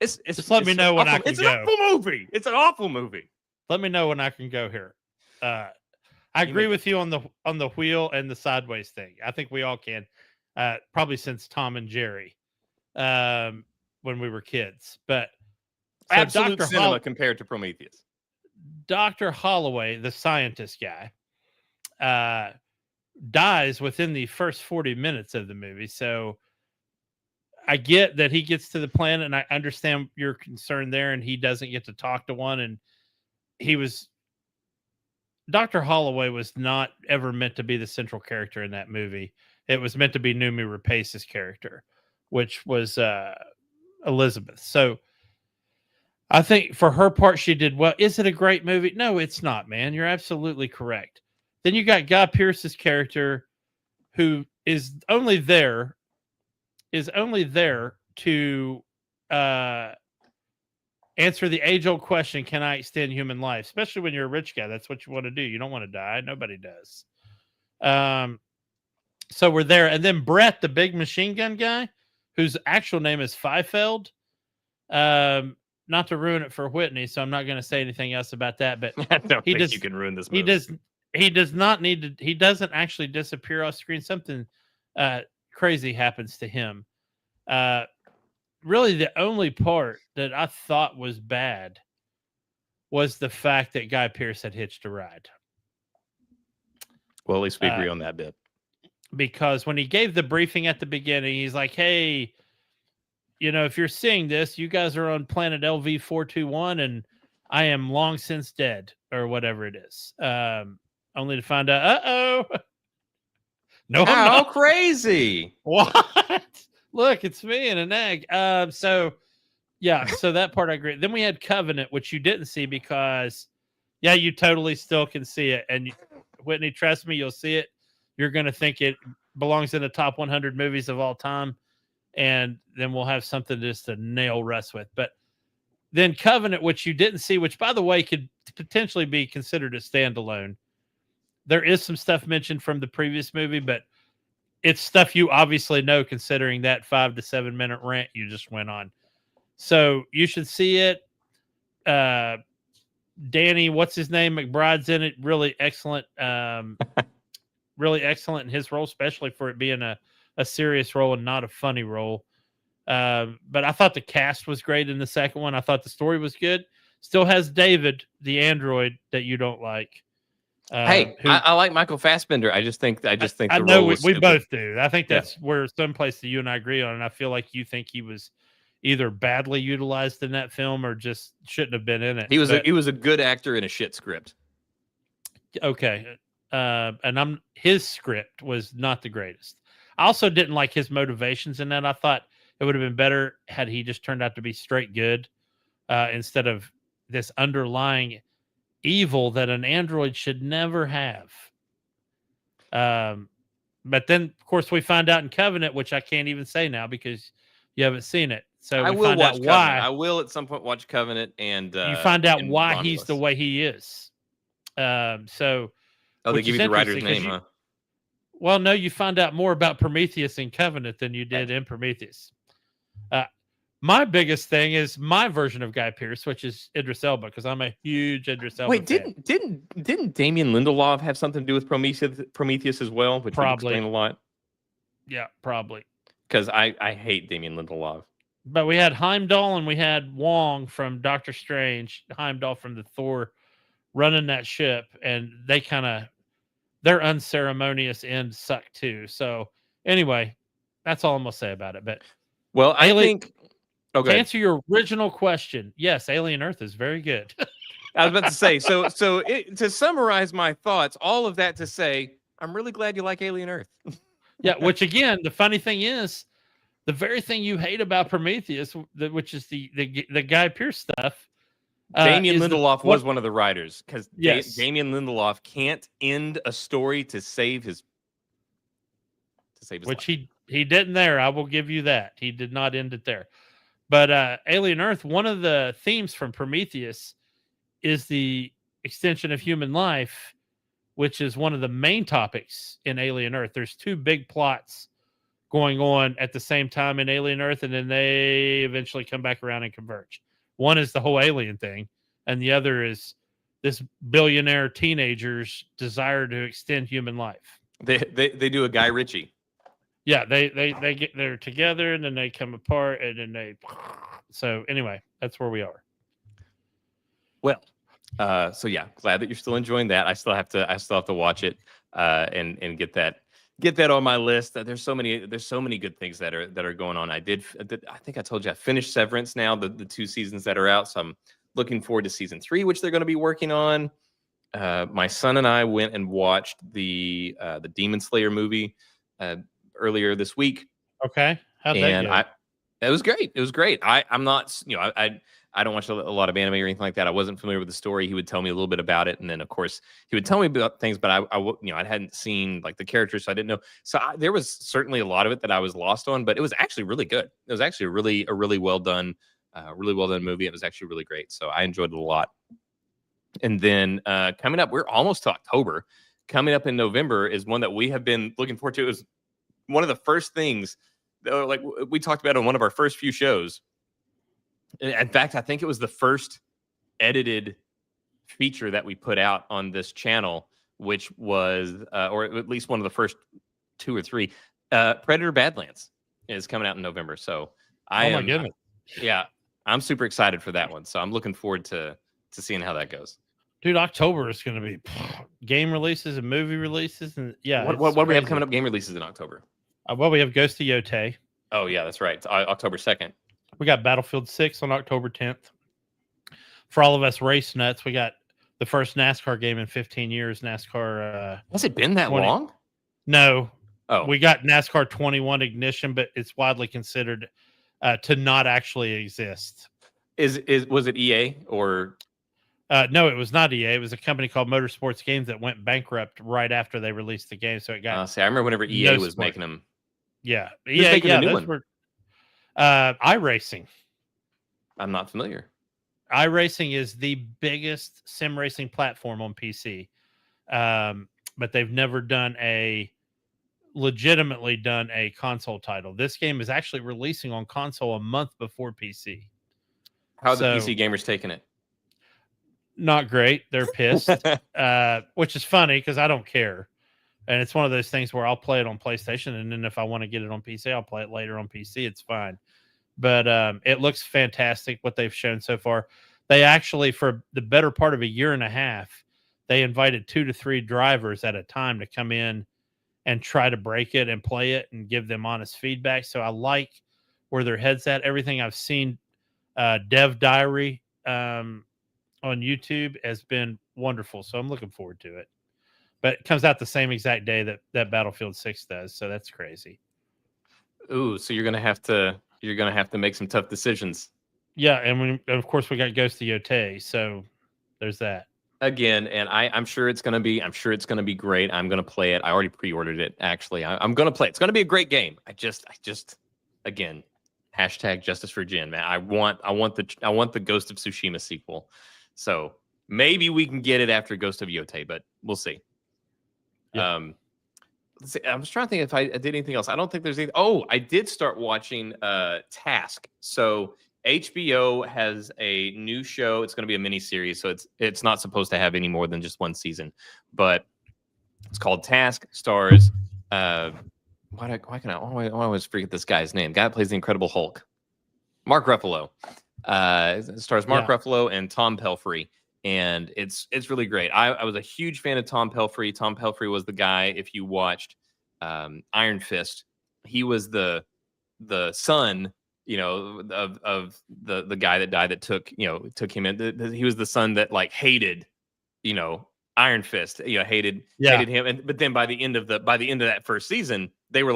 Just let me know when I can go. It's an awful movie. It's an awful movie. Let me know when I can go here. I agree with you on the wheel and the sideways thing. I think we all can. Probably since Tom and Jerry. When we were kids, but so absolute cinema compared to Prometheus. Dr. Holloway, the scientist guy, dies within the first 40 minutes of the movie. So I get that he gets to the planet, and I understand your concern there, and he doesn't get to talk to one. And Dr. Holloway was not ever meant to be the central character in that movie. It was meant to be Noomi Rapace's character, which was Elizabeth. So I think for her part, she did well. Is it a great movie? No, it's not, man. You're absolutely correct. Then you got Guy Pearce's character, who is only there to answer the age-old question, can I extend human life? Especially when you're a rich guy. That's what you want to do. You don't want to die. Nobody does. So we're there. And then Brett, the big machine gun guy, whose actual name is Fiefeld. Not to ruin it for Whitney, so I'm not going to say anything else about that. But I don't think you can ruin this movie. He does not need to. He doesn't actually disappear off screen. Something crazy happens to him. Really, the only part that I thought was bad was the fact that Guy Pearce had hitched a ride. Well, at least we agree on that bit. Because when he gave the briefing at the beginning, he's like, hey, if you're seeing this, you guys are on planet LV-421 and I am long since dead or whatever it is. Only to find out, no, I'm not. Crazy. What? Look, it's me and an egg. So that part I agree. Then we had Covenant, which you didn't see because, you totally still can see it. And Whitney, trust me, you'll see it. You're going to think it belongs in the top 100 movies of all time. And then we'll have something just to nail Russ with. But then Covenant, which you didn't see, which, by the way, could potentially be considered a standalone. There is some stuff mentioned from the previous movie, but it's stuff you obviously know considering that 5 to 7 minute rant you just went on. So you should see it. Danny, what's his name? McBride's in it. Really excellent. Really excellent in his role, especially for it being a serious role and not a funny role. But I thought the cast was great in the second one. I thought the story was good. Still has David, the android that you don't like. I like Michael Fassbender. I just think I know we both do. I think that's where someplace that you and I agree on. And I feel like you think he was either badly utilized in that film or just shouldn't have been in it. He was a good actor in a shit script. Okay. And his script was not the greatest. I also didn't like his motivations in that. I thought it would have been better had he just turned out to be straight good instead of this underlying evil that an android should never have. But then, of course, we find out in Covenant, which I can't even say now because you haven't seen it. So I we will find watch out Covenant. why. I will at some point watch Covenant, and You find out and why he's the Romulus. way he is. So, Oh, they which give is you the writer's interesting 'cause name, you- huh? Well, no, you find out more about Prometheus in Covenant than you did in Prometheus. My biggest thing is my version of Guy Pearce, which is Idris Elba, because I'm a huge Idris Elba Wait, fan. didn't Damien Lindelof have something to do with Prometheus as well, which would Probably. explain a lot? Yeah, probably. Because I hate Damien Lindelof. But we had Heimdall and we had Wong from Doctor Strange, Heimdall from the Thor, running that ship, and they their unceremonious end sucked too. So anyway, that's all I'm gonna say about it. But Well, I think to okay. answer your original question, yes, Alien Earth is very good. I was about to say, to summarize my thoughts, all of that to say, I'm really glad you like Alien Earth. Yeah, which again, the funny thing is, the very thing you hate about Prometheus, which is the Guy Pearce stuff. Damien Lindelof was one of the writers because yes. Damien Lindelof can't end a story to save his which life. he didn't there. I will give you that. He did not end it there. But Alien Earth, one of the themes from Prometheus is the extension of human life, which is one of the main topics in Alien Earth. There's two big plots going on at the same time in Alien Earth, and then they eventually come back around and converge. One is the whole alien thing, and the other is this billionaire teenager's desire to extend human life. They do a Guy Ritchie. Yeah, they're together and then they come apart and then so anyway, that's where we are. Well, so yeah, glad that you're still enjoying that. I still have to watch it and get that on my list. There's so many good things that are going on. I think I told you I finished Severance now, the 2 seasons that are out. So I'm looking forward to season 3, which they're going to be working on. My son and I went and watched the Demon Slayer movie earlier this week. Okay, how'd that go? It was great. It was great. I'm not, I don't watch a lot of anime or anything like that. I wasn't familiar with the story. He would tell me a little bit about it, and then of course he would tell me about things, but I hadn't seen like the characters, so I didn't know. So there was certainly a lot of it that I was lost on, but it was actually really good. It was actually a really well done movie. It was actually really great, so I enjoyed it a lot. And then coming up, we're almost to October. Coming up in November is one that we have been looking forward to. It was one of the first things that, like we talked about on one of our first few shows. In fact, I think it was the first edited feature that we put out on this channel, which was, or at least one of the first 2 or 3, Predator Badlands is coming out in November. So my goodness. I'm super excited for that one. So I'm looking forward to seeing how that goes. Dude, October is going to be game releases and movie releases. And yeah. What do we have coming up game releases in October? Well, we have Ghost of Yotei. Oh, yeah, that's right. It's October 2nd. We got Battlefield 6 on October 10th. For all of us race nuts, we got the first NASCAR game in 15 years. NASCAR. Has it been that 20. long? No. Oh. We got NASCAR 21 Ignition, but it's widely considered to not actually exist. Was it EA or? No, it was not EA. It was a company called Motorsports Games that went bankrupt right after they released the game. So it got. I remember whenever EA was making them. Yeah, Who's making the new one? Were iRacing. I'm not familiar. iRacing is the biggest sim racing platform on PC, but they've never legitimately done a console title. This game is actually releasing on console a month before PC. How are the PC gamers taking it? Not great. They're pissed, which is funny because I don't care. And it's one of those things where I'll play it on PlayStation, and then if I want to get it on PC, I'll play it later on PC. It's fine. But it looks fantastic what they've shown so far. They actually, for the better part of a year and a half, they invited 2 to 3 drivers at a time to come in and try to break it and play it and give them honest feedback. So I like where their head's at. Everything I've seen, Dev Diary on YouTube has been wonderful. So I'm looking forward to it. But it comes out the same exact day that Battlefield 6 does. So that's crazy. Ooh, so you're gonna have to make some tough decisions. Yeah, and of course we got Ghost of Yotei, so there's that. again, and I'm sure it's gonna be. I'm sure it's gonna be great. I'm gonna play it. I already pre-ordered it. Actually, I'm gonna play it. It's gonna be a great game. I just, again, hashtag justice for Jin, man. I want the Ghost of Tsushima sequel. So maybe we can get it after Ghost of Yote, but we'll see. Yeah. Let's see, I was trying to think if I did anything else. I don't think there's anything. Oh, I did start watching Task. So HBO has a new show. It's going to be a mini series, so it's not supposed to have any more than just one season. But it's called Task. Stars. Why can I always forget this guy's name? Guy that plays the Incredible Hulk. Mark Ruffalo. It stars Mark Ruffalo and Tom Pelphrey. And it's really great. I was a huge fan of Tom Pelphrey. Tom Pelphrey was the guy, if you watched Iron Fist, he was the son, of the guy that died that took him in. He was the son that like hated, Iron Fist, hated him. But then by the end of that first season, they were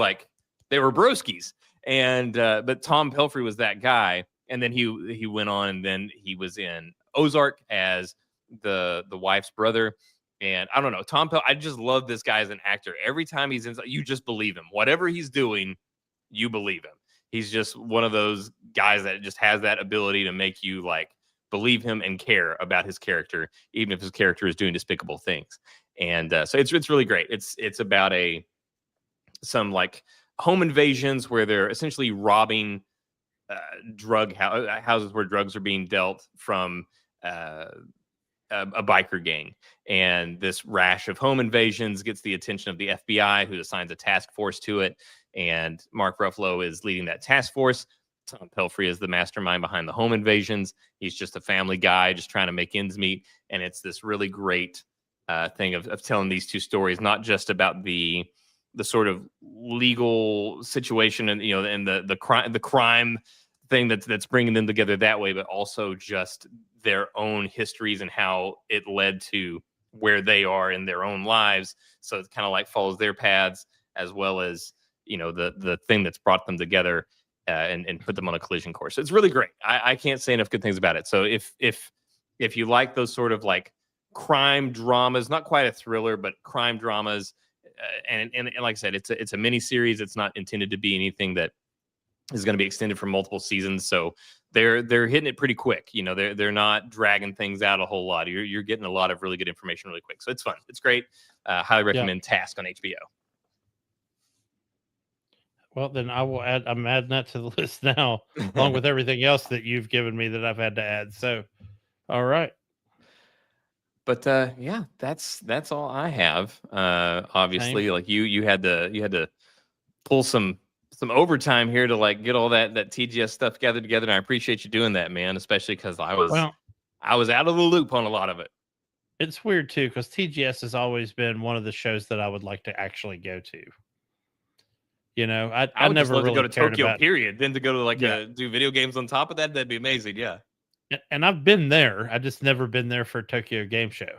broskies. And but Tom Pelphrey was that guy. And then he went on, and then he was in Ozark as the wife's brother. And I don't know, I just love this guy as an actor. Every time he's in, you just believe him. Whatever he's doing, you believe him. He's just one of those guys that just has that ability to make you like believe him and care about his character, even if his character is doing despicable things. And so it's really great. It's about some like home invasions where they're essentially robbing drug houses where drugs are being dealt from a biker gang. And this rash of home invasions gets the attention of the FBI, who assigns a task force to it. And Mark Ruffalo is leading that task force. Tom Pelphrey is the mastermind behind the home invasions. He's just a family guy just trying to make ends meet. And it's this really great thing of telling these two stories, not just about the sort of legal situation and and the crime thing that's bringing them together that way, but also just their own histories and how it led to where they are in their own lives. So it kind of like follows their paths, as well as the thing that's brought them together and put them on a collision course. So it's really great. I can't say enough good things about it. So if you like those sort of like crime dramas, not quite a thriller, but crime dramas, and like I said, it's a mini series. It's not intended to be anything that is going to be extended for multiple seasons. So they're hitting it pretty quick. They're not dragging things out a whole lot. You're getting a lot of really good information really quick. So it's fun. It's great. Highly recommend Task on HBO. Well, then I'm adding that to the list now, along with everything else that you've given me that I've had to add. So, all right. But yeah, that's all I have. Obviously, Same. like you had to pull some overtime here to like get all that TGS stuff gathered together. And I appreciate you doing that, man, especially because I was out of the loop on a lot of it. It's weird too, because TGS has always been one of the shows that I would like to actually go to. I would never just love really to go to Tokyo, about, period. Then to go to do video games on top of that'd be amazing. Yeah. And I've been there. I just never been there for Tokyo Game Show.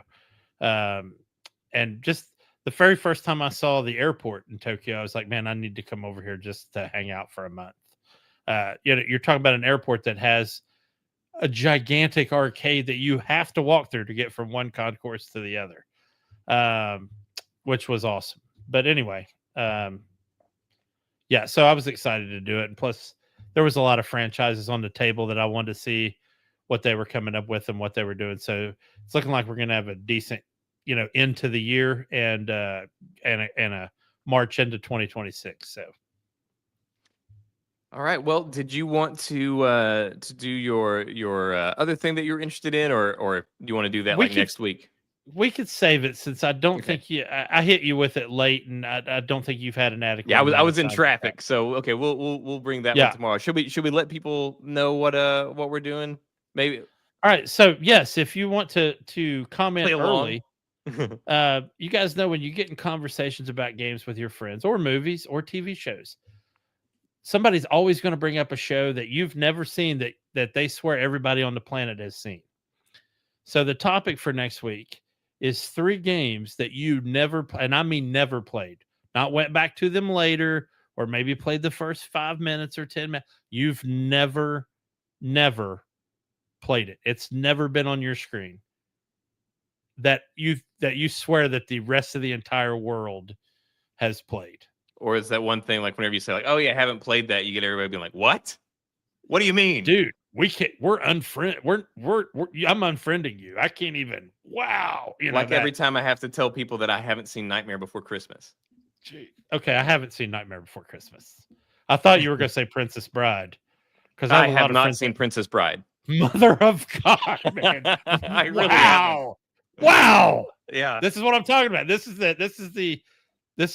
And just the very first time I saw the airport in Tokyo, I was like, man, I need to come over here just to hang out for a month. You're talking about an airport that has a gigantic arcade that you have to walk through to get from one concourse to the other, which was awesome. But anyway, yeah, so I was excited to do it. And plus, there was a lot of franchises on the table that I wanted to see what they were coming up with and what they were doing. So it's looking like we're going to have a decent, into the year and a March into 2026. So. All right. Well, did you want to do your other thing that you're interested in, or do you want to do that next week? We could save it since I don't think I hit you with it late, and I don't think you've had an adequate. Yeah, I was in traffic, so okay, we'll bring that one tomorrow. Should we let people know what we're doing? Maybe. All right. So yes, if you want to comment early, you guys know when you get in conversations about games with your friends or movies or TV shows, somebody's always going to bring up a show that you've never seen that they swear everybody on the planet has seen. So the topic for next week is 3 games that you never, and I mean never played, not went back to them later or maybe played the first 5 minutes or 10 minutes. You've never played it. It's never been on your screen. that you swear that the rest of the entire world has played. Or is that one thing like whenever you say like, "Oh yeah, I haven't played that," you get everybody being like, "What? What do you mean?" Dude, we can't. We're unfriend. We're. I'm unfriending you. I can't even. Wow. You know, Like every time I have to tell people that I haven't seen Nightmare Before Christmas. Gee. Okay, I haven't seen Nightmare Before Christmas. I thought you were going to say Princess Bride because I have a lot have of not friends seen Princess Bride. Mother of God, man! I really haven't. Wow. Yeah. This is what I'm talking about. This is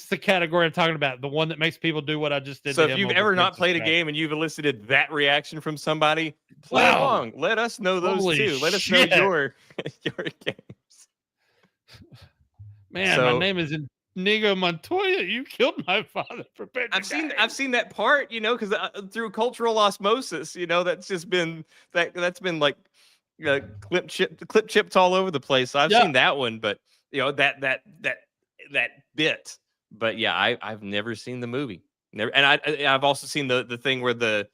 the category I'm talking about. The one that makes people do what I just did. So to if him you've over ever not Princess played a Bride. game and you've elicited that reaction from somebody, play Wow. along. Let us know those Holy too. Let us know shit. your games. Man, So- my name is Inigo Montoya. You killed my father. Prepare to I've seen that part, you know, because through cultural osmosis, you know, that's just been that's been like clip chipped all over the place. So I've Yeah. seen that one, but you know that bit. But yeah, I've never seen the movie. Never, and I've also seen the thing where the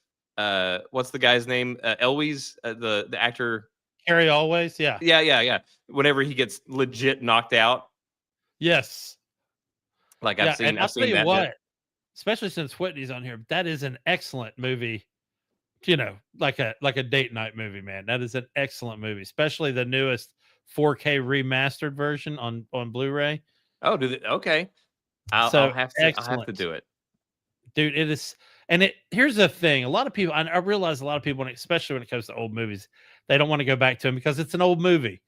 what's the guy's name? Elwes, the actor. Carrie Always. Yeah. Yeah. Whenever he gets legit knocked out, Yes. like Yeah. I've seen And I'll tell you that what, bit. especially since Whitney's on here, that is an excellent movie. You know, like a date night movie, man. That is an excellent movie, especially the newest 4K remastered version on Blu-ray. Oh, okay. I'll have to excellent. do it. Dude, it is. And here's the thing: a lot of people, I realize a lot of people, especially when it comes to old movies, they don't want to go back to them because it's an old movie.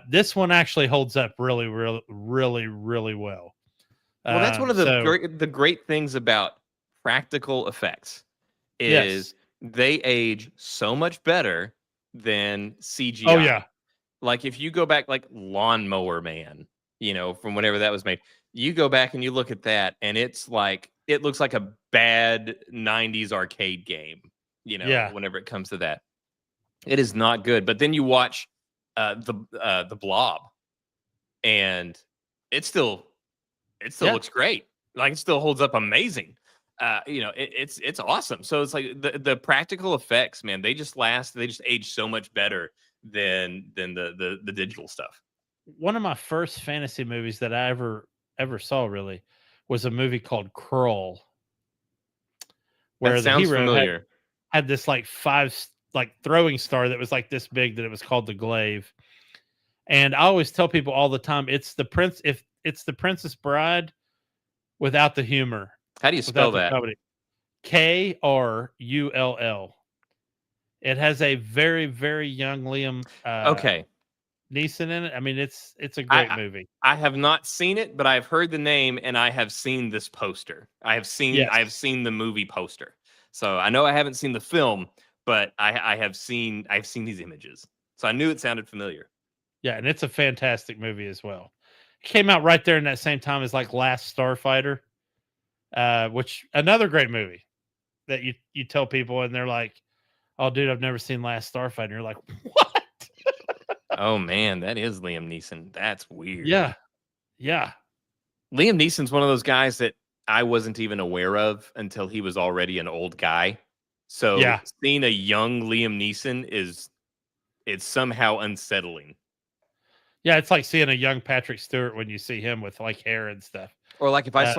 This one actually holds up really, really, really, really well. Well, that's one of the great things about practical effects is they age so much better than CGI. Oh yeah. Like if you go back like Lawnmower Man, you know, from whenever that was made, you go back and you look at that and it's like it looks like a bad 90s arcade game, you know, whenever it comes to that. It is not good. But then you watch the Blob and it still looks great. Like it still holds up amazing. You know, it's awesome. So it's like the practical effects, man, they just age so much better than the digital stuff. One of my first fantasy movies that I ever saw really was a movie called Krull, where That the sounds hero familiar. had this like throwing star that was like this big that it was called the Glaive. And I always tell people all the time, it's the Princess Bride without the humor. How do you spell that? Krull. It has a very, very young Liam Okay. Neeson in it. I mean, it's a great movie. I have not seen it, but I've heard the name and I have seen this poster. I have seen the movie poster. So I know I haven't seen the film, but I've seen these images. So I knew it sounded familiar. Yeah, and it's a fantastic movie as well. It came out right there in that same time as like Last Starfighter, which another great movie that you tell people and they're like, "Oh, dude, I've never seen Last Starfighter." And you're like, "What?" Oh man, that is Liam Neeson. That's weird. Yeah. Liam Neeson's one of those guys that I wasn't even aware of until he was already an old guy. So seeing a young Liam Neeson it's somehow unsettling. Yeah, it's like seeing a young Patrick Stewart when you see him with like hair and stuff. Or like if I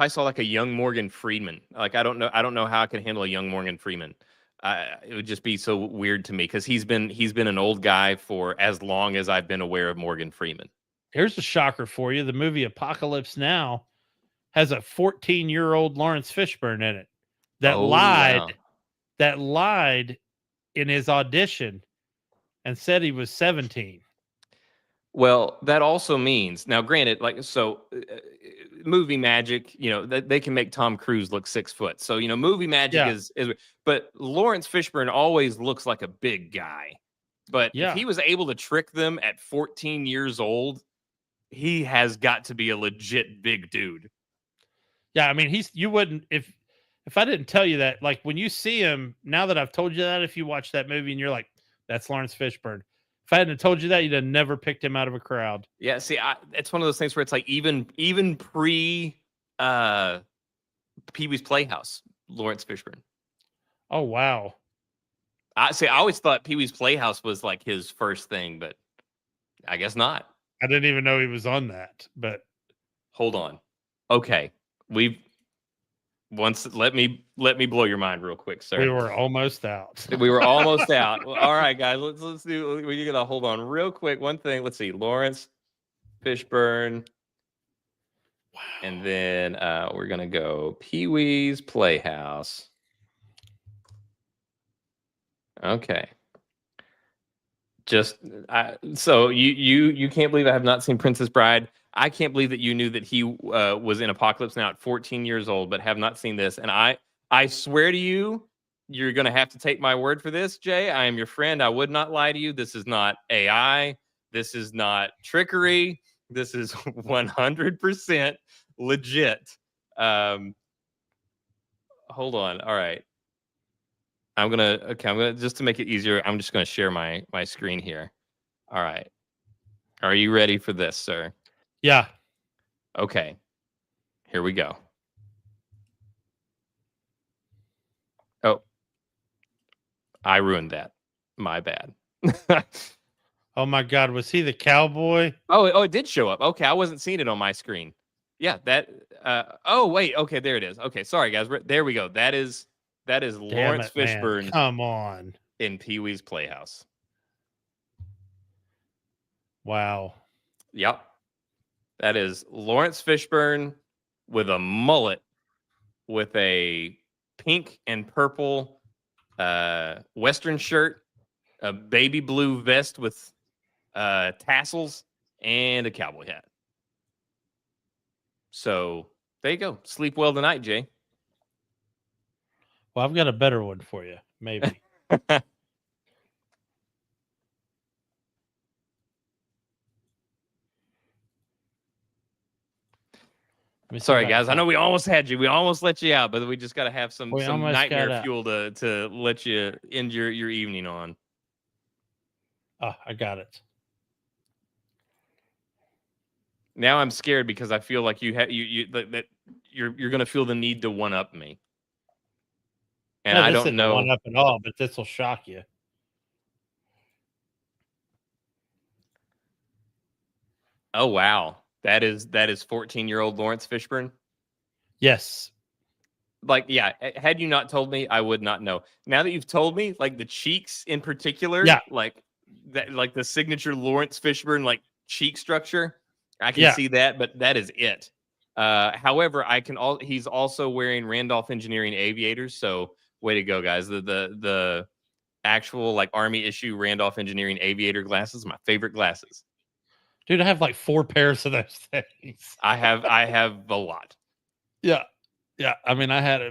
saw like a young Morgan Freeman. Like I don't know how I can handle a young Morgan Freeman. It would just be so weird to me because he's been an old guy for as long as I've been aware of Morgan Freeman. Here's a shocker for you: the movie Apocalypse Now has a 14-year-old Lawrence Fishburne in it that lied in his audition and said he was 17. Well, that also means now, granted, movie magic, you know, they can make Tom Cruise look 6 foot. So, you know, movie magic is, but Lawrence Fishburne always looks like a big guy. But if he was able to trick them at 14 years old, he has got to be a legit big dude. Yeah, I mean, you wouldn't if I didn't tell you that, like when you see him, now that I've told you that, if you watch that movie and you're like, that's Lawrence Fishburne. If I hadn't told you that, you'd have never picked him out of a crowd. Yeah, see, it's one of those things where it's like even pre Pee-wee's Playhouse, Lawrence Fishburne. Oh wow. I always thought Pee-wee's Playhouse was like his first thing, but I guess not. I didn't even know he was on that. But Hold on. Okay. Let me blow your mind real quick, sir. we were almost out. We were almost out. Well, all right, guys. Let's do. We're gonna hold on real quick. One thing. Let's see. Lawrence Fishburne. Wow. And then we're gonna go Pee-wee's Playhouse. Okay. So you can't believe I have not seen Princess Bride. I can't believe that you knew that he was in Apocalypse Now at 14 years old, but have not seen this. And I swear to you, you're gonna have to take my word for this, Jay. I am your friend. I would not lie to you. This is not AI. This is not trickery. This is 100% legit. Hold on. All right. I'm gonna just to make it easier, I'm just gonna share my screen here. All right. Are you ready for this, sir? Yeah. Okay. Here we go. Oh. I ruined that. My bad. Oh my God, was he the cowboy? Oh, it did show up. Okay, I wasn't seeing it on my screen. Yeah, that oh wait, okay, there it is. Okay, sorry guys. There we go. That is Lawrence Fishburne. Come on. In Pee-wee's Playhouse. Wow. Yep. That is Lawrence Fishburne with a mullet with a pink and purple Western shirt, a baby blue vest with tassels, and a cowboy hat. So there you go. Sleep well tonight, Jay. Well, I've got a better one for you, maybe. Sorry, guys. I know we almost had you. We almost let you out, but we just got to have some nightmare fuel to let you end your evening on. Oh, I got it. Now I'm scared because I feel like you're going to feel the need to one up me, and I don't know one up at all, but this will shock you. Oh wow. That is 14-year-old Lawrence Fishburne? Yes. Like, yeah, had you not told me, I would not know. Now that you've told me, like the cheeks in particular, like that, like the signature Lawrence Fishburne like cheek structure, I can see that, but that is it. However, he's also wearing Randolph Engineering aviators, so way to go, guys. The actual like Army issue Randolph Engineering aviator glasses, my favorite glasses. Dude, I have like 4 pairs of those things. I have a lot. Yeah. Yeah. I mean,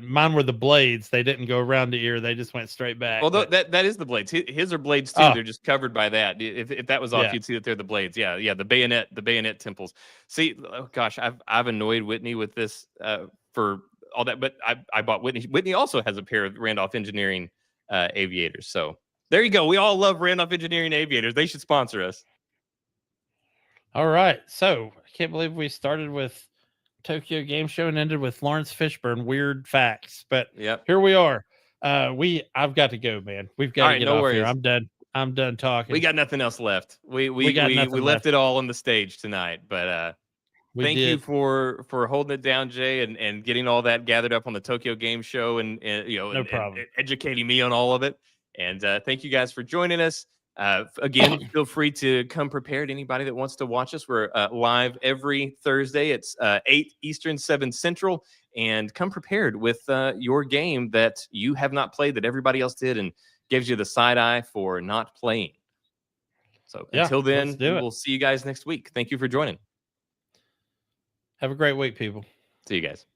mine were the blades. They didn't go around the ear. They just went straight back. Well, that is the blades. His are blades too. They're just covered by that. If that was off, you'd see that they're the blades. Yeah. Yeah. The bayonet temples. See, oh gosh, I've annoyed Whitney with this for all that, but I bought Whitney. Whitney also has a pair of Randolph Engineering aviators. So there you go. We all love Randolph Engineering aviators. They should sponsor us. All right. So I can't believe we started with Tokyo Game Show and ended with Lawrence Fishburne weird facts. But here we are. I've got to go, man. We've got to get off here. I'm done. I'm done talking. We got nothing else left. We left it all on the stage tonight. But thank you for holding it down, Jay, and getting all that gathered up on the Tokyo Game Show and no problem. And educating me on all of it. And thank you guys for joining us. Again, feel free to come prepared. Anybody that wants to watch us, we're live every Thursday. It's 8 Eastern, 7 Central. And come prepared with your game that you have not played that everybody else did and gives you the side eye for not playing. So until then, we'll see you guys next week. Thank you for joining. Have a great week, people. See you guys.